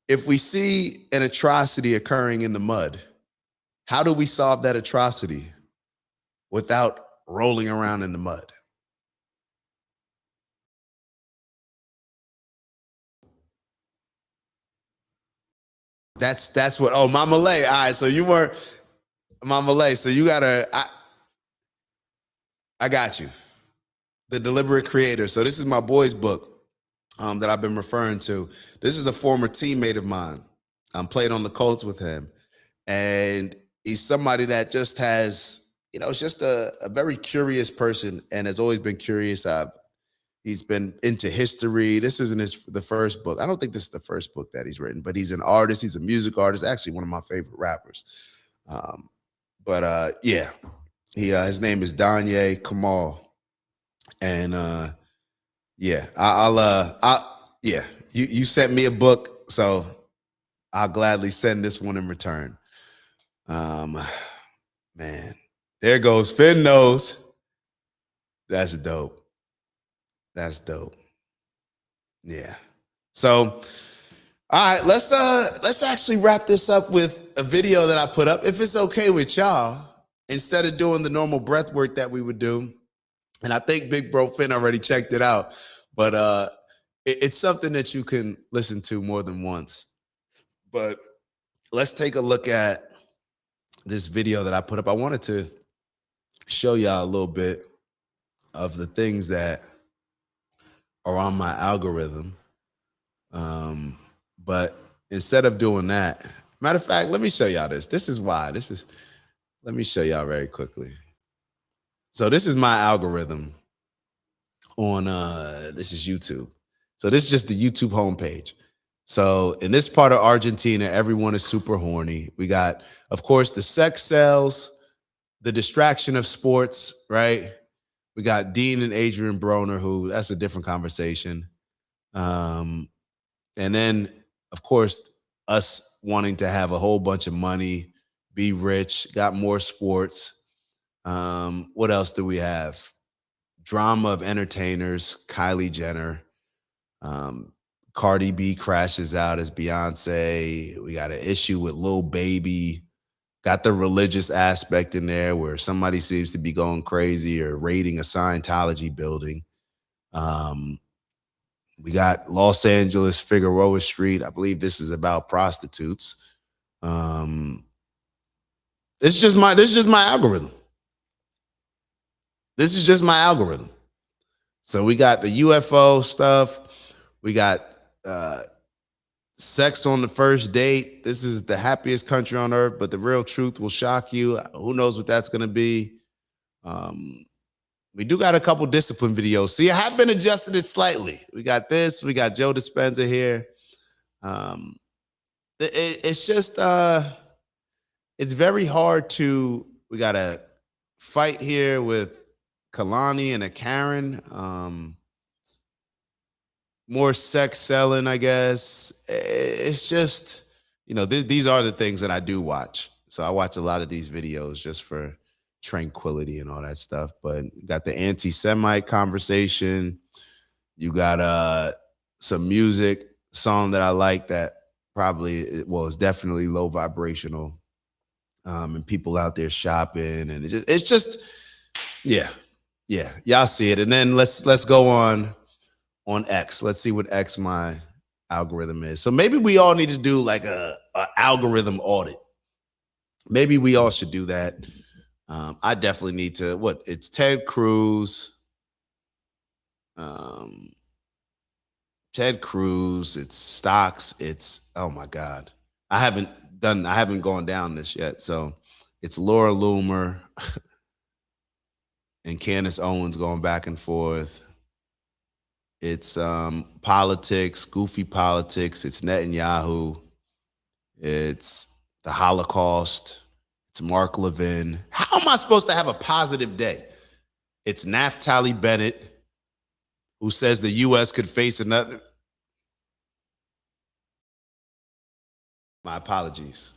If we see an atrocity occurring in the mud, how do we solve that atrocity without rolling around in the mud? That's what, oh, Mama Lay. All right, so you weren't Mama Lay. So you gotta, I got you. The Deliberate Creator. So this is my boy's book that I've been referring to. This is a former teammate of mine. Played on the Colts with him. And he's somebody that just has, you know, it's just a very curious person and has always been curious. He's been into history. This isn't the first book. I don't think this is the first book that he's written, but he's an artist. He's a music artist, actually one of my favorite rappers. Yeah, his name is Danye Kamal. And yeah, you sent me a book, so I'll gladly send this one in return. Man, there goes Finn Knows. That's dope. That's dope. Yeah. So, all right, let's actually wrap this up with a video that I put up, if it's okay with y'all, instead of doing the normal breath work that we would do. And I think Big Bro Finn already checked it out, but it's something that you can listen to more than once. But let's take a look at this video that I put up. I wanted to show y'all a little bit of the things that are on my algorithm. But instead of doing that, matter of fact, let me show y'all this. This is why. Let me show y'all very quickly. So this is my algorithm on this is YouTube. So this is just the YouTube homepage. So in this part of Argentina, everyone is super horny. We got, of course, the sex sells, the distraction of sports, right? We got Dean and Adrian Broner, who that's a different conversation. And then, of course, us wanting to have a whole bunch of money, be rich, got more sports. What else do we have? Drama of entertainers, Kylie Jenner. Cardi B crashes out as Beyonce. We got an issue with Lil Baby. Got the religious aspect in there where somebody seems to be going crazy or raiding a Scientology building. We got Los Angeles, Figueroa Street. I believe this is about prostitutes. This is just my algorithm. This is just my algorithm. So we got the UFO stuff. We got sex on the first date. This is the happiest country on earth, but the real truth will shock you. Who knows what that's going to be? We do got a couple discipline videos. See, I have been adjusted it slightly. We got this. We got Joe Dispenza here. It's just, it's very hard to, we got a fight here with Kalani and a Karen. More sex selling, I guess. It's just, these are the things that I do watch. So I watch a lot of these videos just for tranquility and all that stuff. But you got the anti-Semite conversation. You got some music song that I like that probably, is definitely low vibrational. And people out there shopping, and it's just, yeah, y'all see it. And then let's go on X. Let's see what X my algorithm is. So maybe we all need to do like a algorithm audit. Maybe we all should do that. I definitely need to. It's Ted Cruz. Ted Cruz. It's stocks. It's, oh my God. I haven't gone down this yet. So it's Laura Loomer and Candace Owens going back and forth. It's politics, goofy politics. It's Netanyahu. It's the Holocaust. It's Mark Levin. How am I supposed to have a positive day? It's Naftali Bennett, who says the U.S. could face another. My apologies.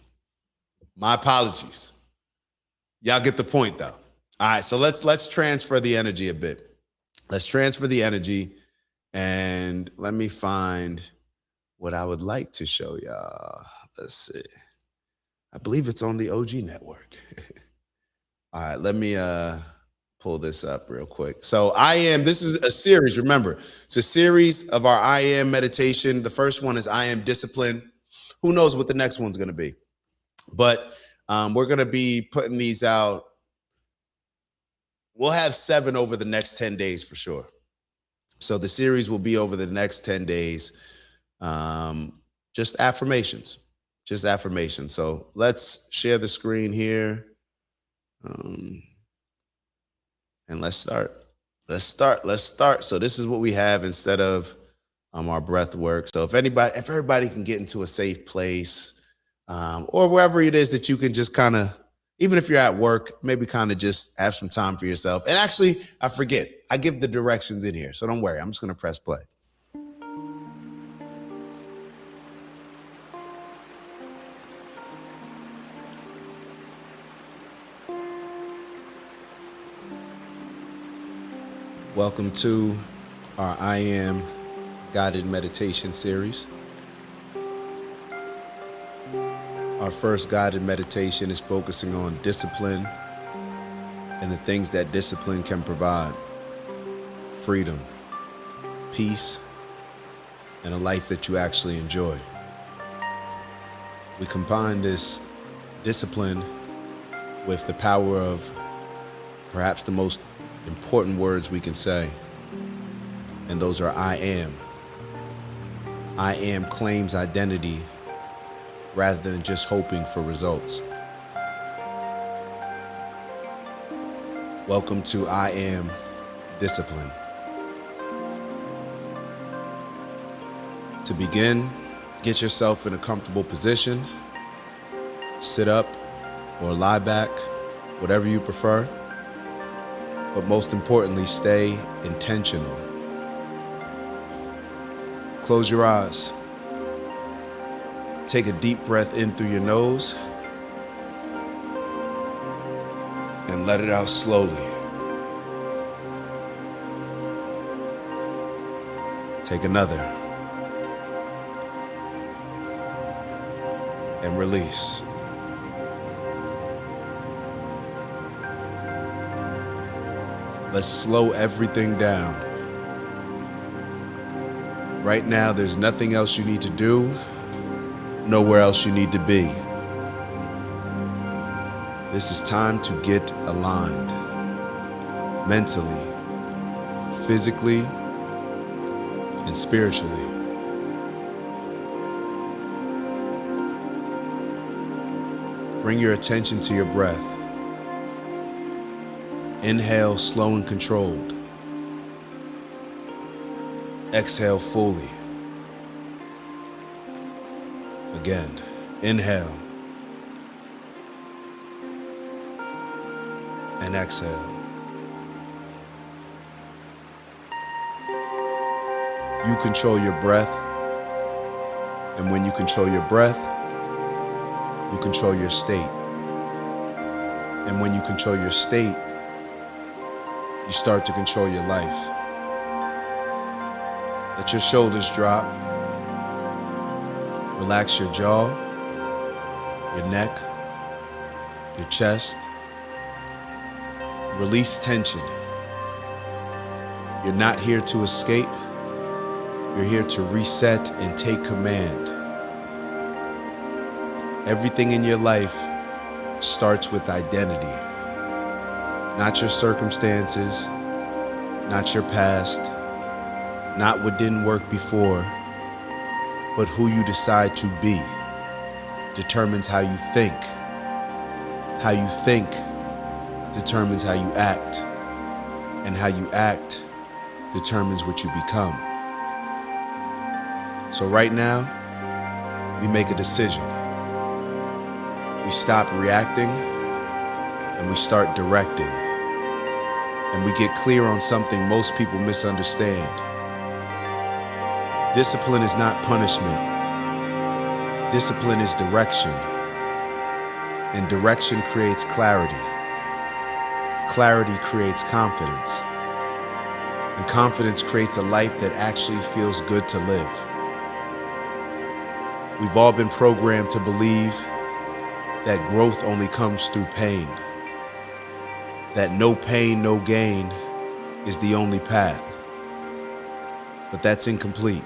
Y'all get the point, though. All right, so let's transfer the energy a bit. Let's transfer the energy, and let me find what I would like to show y'all. Let's see. I believe it's on the OG network. All right, let me pull this up real quick. So this is a series, remember. It's a series of our I Am meditation. The first one is I Am Discipline. Who knows what the next one's going to be? But we're going to be putting these out. We'll have 7 over the next 10 days for sure. So the series will be over the next 10 days. Just affirmations. So let's share the screen here. And let's start. So this is what we have instead of our breath work. So if everybody can get into a safe place, or wherever it is that you can just kind of, even if you're at work, maybe kind of just have some time for yourself. And actually, I forget, I give the directions in here. So don't worry, I'm just going to press play. Welcome to our I Am guided meditation series. Our first guided meditation is focusing on discipline and the things that discipline can provide. Freedom, peace, and a life that you actually enjoy. We combine this discipline with the power of perhaps the most important words we can say, and those are I am. I am claims identity rather than just hoping for results. Welcome to I Am Discipline. To begin, get yourself in a comfortable position. Sit up or lie back, whatever you prefer. But most importantly, stay intentional. Close your eyes. Take a deep breath in through your nose and let it out slowly. Take another and release. Let's slow everything down. Right now, there's nothing else you need to do, nowhere else you need to be. This is time to get aligned, mentally, physically, and spiritually. Bring your attention to your breath. Inhale slow and controlled. Exhale fully. Again, inhale and exhale. You control your breath, and when you control your breath, you control your state. And when you control your state, you start to control your life. Let your shoulders drop. Relax your jaw, your neck, your chest. Release tension. You're not here to escape. You're here to reset and take command. Everything in your life starts with identity. Not your circumstances, not your past, not what didn't work before, but who you decide to be determines how you think. How you think determines how you act, and how you act determines what you become. So right now, we make a decision. We stop reacting and we start directing. And we get clear on something most people misunderstand. Discipline is not punishment. Discipline is direction. And direction creates clarity. Clarity creates confidence. And confidence creates a life that actually feels good to live. We've all been programmed to believe that growth only comes through pain. That no pain, no gain is the only path. But that's incomplete.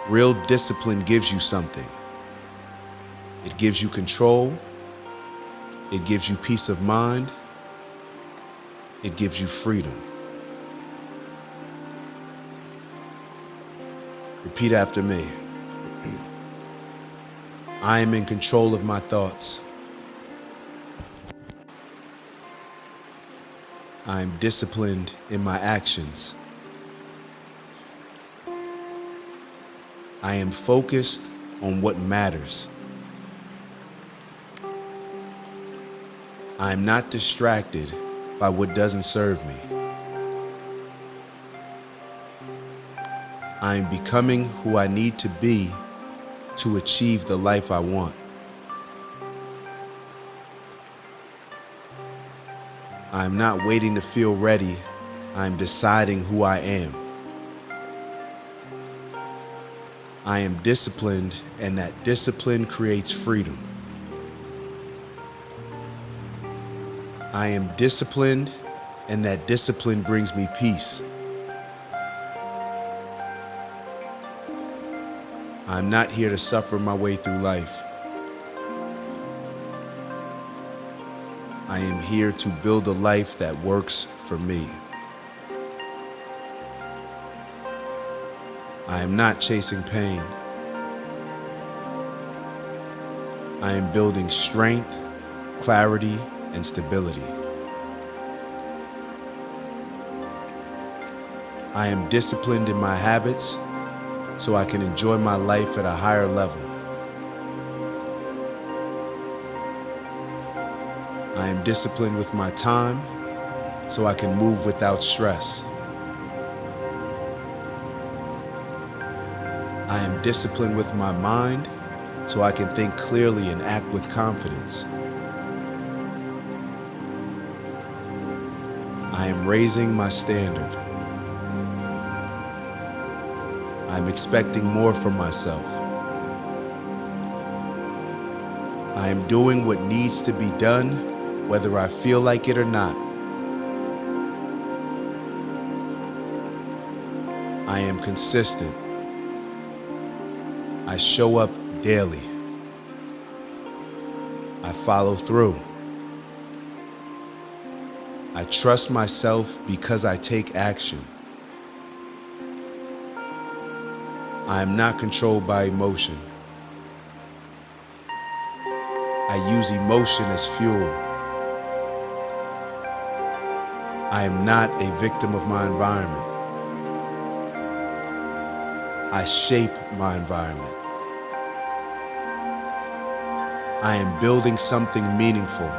Real discipline gives you something. It gives you control. It gives you peace of mind. It gives you freedom. Repeat after me. I am in control of my thoughts. I am disciplined in my actions. I am focused on what matters. I am not distracted by what doesn't serve me. I am becoming who I need to be to achieve the life I want. I am not waiting to feel ready. I am deciding who I am. I am disciplined, and that discipline creates freedom. I am disciplined, and that discipline brings me peace. I'm not here to suffer my way through life. I am here to build a life that works for me. I am not chasing pain. I am building strength, clarity, and stability. I am disciplined in my habits so I can enjoy my life at a higher level. I am disciplined with my time so I can move without stress. I am disciplined with my mind so I can think clearly and act with confidence. I am raising my standard. I'm expecting more from myself. I am doing what needs to be done, whether I feel like it or not. I am consistent. I show up daily. I follow through. I trust myself because I take action. I am not controlled by emotion. I use emotion as fuel. I am not a victim of my environment. I shape my environment. I am building something meaningful.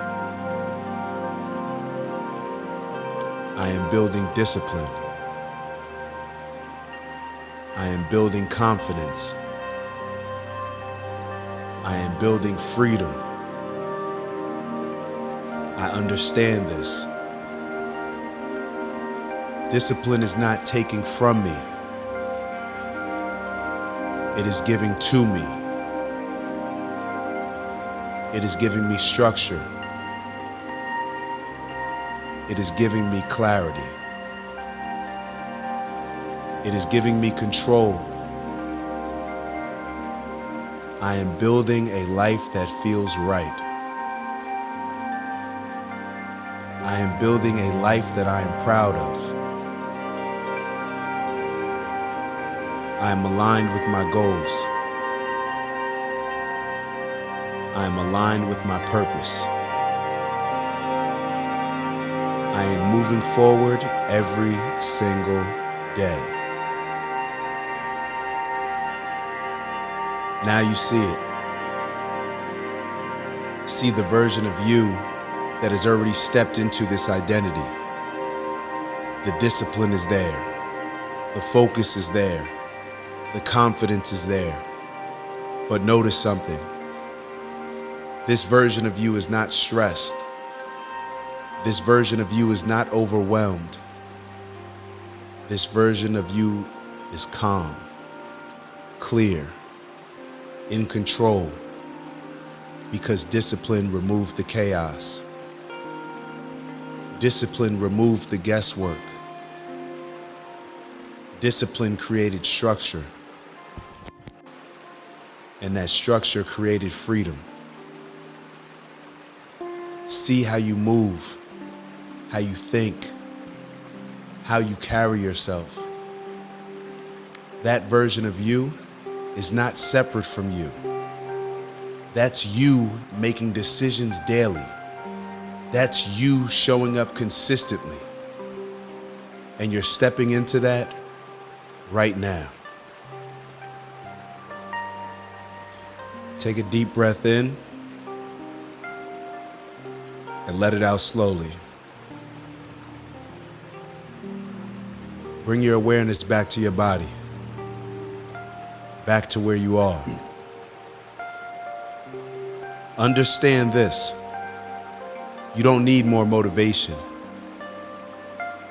I am building discipline. I am building confidence. I am building freedom. I understand this. Discipline is not taking from me. It is giving to me. It is giving me structure. It is giving me clarity. It is giving me control. I am building a life that feels right. I am building a life that I am proud of. I am aligned with my goals. I am aligned with my purpose. I am moving forward every single day. Now you see it. See the version of you that has already stepped into this identity. The discipline is there. The focus is there. The confidence is there. But notice something. This version of you is not stressed. This version of you is not overwhelmed. This version of you is calm, clear, in control, because discipline removed the chaos. Discipline removed the guesswork. Discipline created structure. And that structure created freedom. See how you move, how you think, how you carry yourself. That version of you is not separate from you. That's you making decisions daily. That's you showing up consistently. And you're stepping into that right now. Take a deep breath in and let it out slowly. Bring your awareness back to your body, back to where you are. Understand this. You don't need more motivation.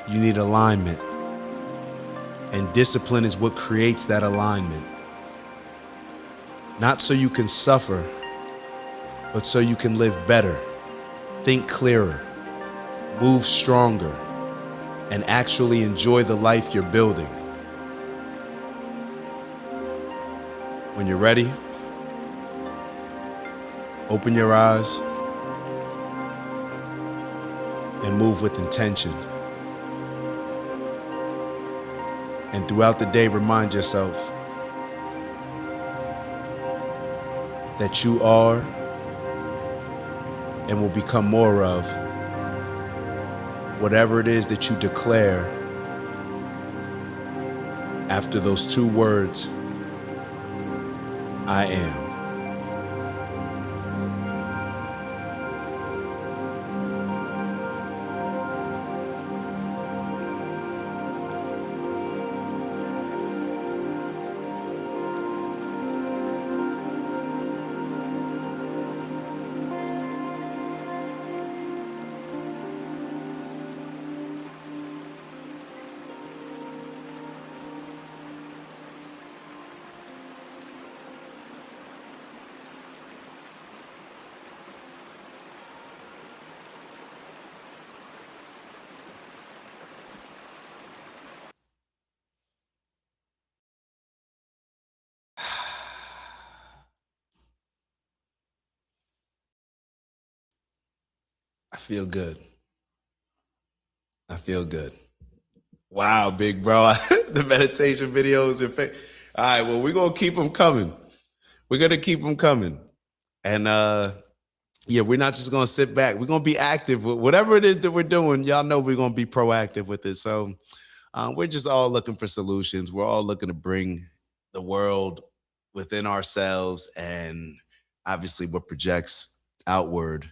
You need alignment. And discipline is what creates that alignment. Not so you can suffer, but so you can live better, think clearer, move stronger, and actually enjoy the life you're building. When you're ready, open your eyes and move with intention. And throughout the day, remind yourself that you are and will become more of whatever it is that you declare after those two words, I am. I feel good. I feel good. Wow, big bro. The meditation videos. All right, well, we're going to keep them coming. We're going to keep them coming. And yeah, we're not just going to sit back. We're going to be active. Whatever it is that we're doing, y'all know we're going to be proactive with it. So we're just all looking for solutions. We're all looking to bring the world within ourselves and obviously what projects outward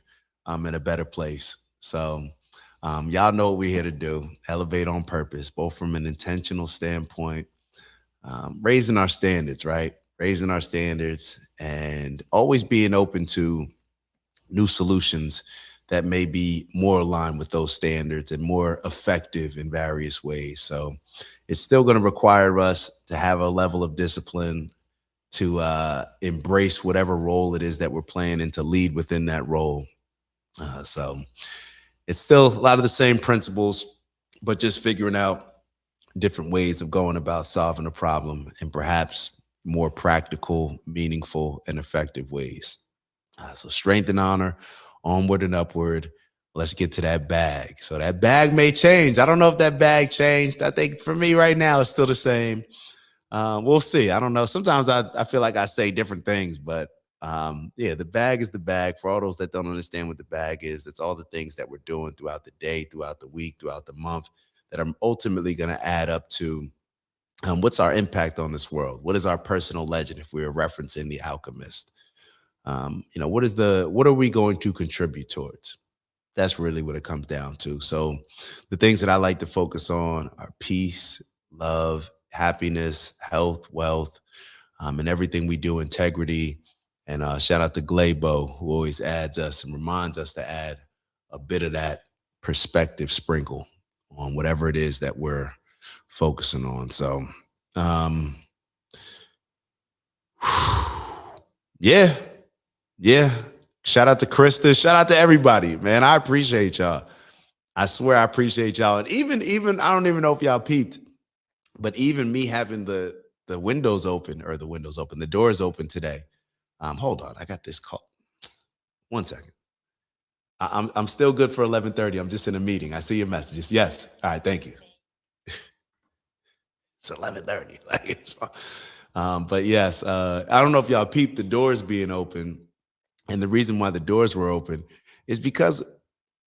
in a better place. So y'all know what we're here to do. Elevate on purpose, both from an intentional standpoint, raising our standards, right? Raising our standards and always being open to new solutions that may be more aligned with those standards and more effective in various ways. So it's still going to require us to have a level of discipline to embrace whatever role it is that we're playing and to lead within that role. So it's still a lot of the same principles, but just figuring out different ways of going about solving a problem in perhaps more practical, meaningful, and effective ways. So strength and honor, onward and upward. Let's get to that bag. So that bag may change. I don't know if that bag changed. I think for me right now, it's still the same. We'll see. I don't know. Sometimes I feel like I say different things, but yeah, the bag is the bag. For all those that don't understand what the bag is, it's all the things that we're doing throughout the day, throughout the week, throughout the month that are ultimately going to add up to what's our impact on this world? What is our personal legend if we are referencing The Alchemist? What are we going to contribute towards? That's really what it comes down to. So the things that I like to focus on are peace, love, happiness, health, wealth, and everything we do, integrity. And shout out to Glabo, who always adds us and reminds us to add a bit of that perspective sprinkle on whatever it is that we're focusing on. So yeah. Shout out to Krista. Shout out to everybody, man. I appreciate y'all. I swear I appreciate y'all. And even I don't even know if y'all peeped, but even me having the windows open or the doors open today. Hold on, I got this call. 1 second. I'm still good for 11:30. I'm just in a meeting. I see your messages. Yes. All right. Thank you. It's 11:30. Like it's fine. But yes, I don't know if y'all peeped the doors being open. And the reason why the doors were open is because,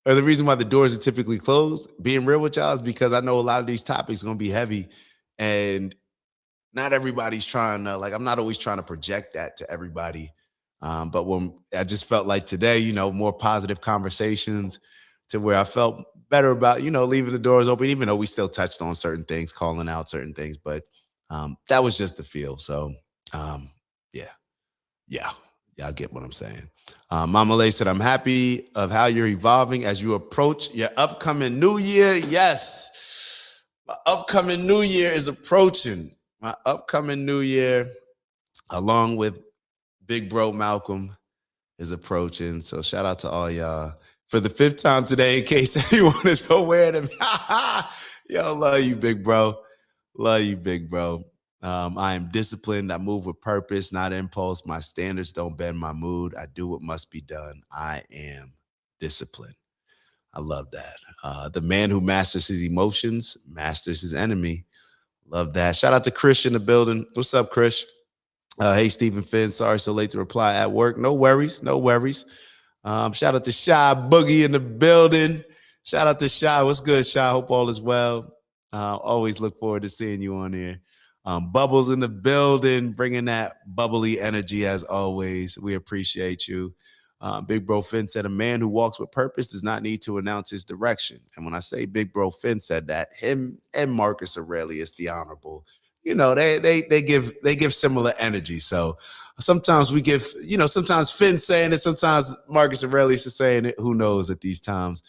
or the reason why the doors are typically closed, being real with y'all, is because I know a lot of these topics are going to be heavy and not everybody's trying to, like, I'm not always trying to project that to everybody. But when I just felt like today, more positive conversations to where I felt better about, leaving the doors open, even though we still touched on certain things, calling out certain things. But that was just the feel. So, yeah. Y'all get what I'm saying. Mama Lay said, I'm happy of how you're evolving as you approach your upcoming new year. Yes, my upcoming new year is approaching. My upcoming new year, along with big bro Malcolm, is approaching. So shout out to all y'all. For the 5th time today, in case anyone is aware of me. Yo, love you, big bro. Love you, big bro. I am disciplined. I move with purpose, not impulse. My standards don't bend my mood. I do what must be done. I am disciplined. I love that. The man who masters his emotions masters his enemy. Love that. Shout out to Chris in the building. What's up, Chris? Hey, Stephen Finn. Sorry so late to reply at work. No worries. No worries. Shout out to Shy Boogie in the building. Shout out to Shy. What's good, Shy? Hope all is well. Always look forward to seeing you on here. Bubbles in the building, bringing that bubbly energy as always. We appreciate you. Big Bro Finn said, a man who walks with purpose does not need to announce his direction. And when I say Big Bro Finn said that, him and Marcus Aurelius, the Honorable, you know, they give similar energy. So sometimes we give, you know, sometimes Finn's saying it, sometimes Marcus Aurelius is saying it. Who knows at these times?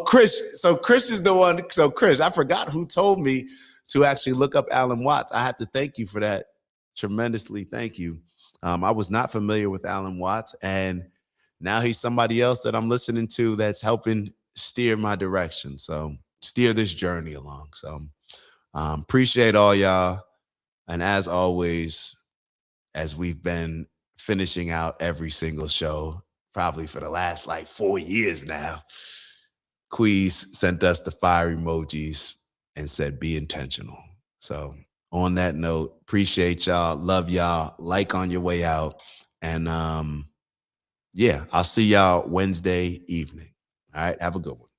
Chris. So Chris is the one. So Chris, I forgot who told me to actually look up Alan Watts. I have to thank you for that tremendously. Thank you. I was not familiar with Alan Watts, and now he's somebody else that I'm listening to that's helping steer my direction. So steer this journey along. So appreciate all y'all. And as always, as we've been finishing out every single show, probably for the last like 4 years now, Queez sent us the fire emojis and said, be intentional. So on that note, appreciate y'all. Love y'all. Like on your way out. And yeah, I'll see y'all Wednesday evening. All right. Have a good one.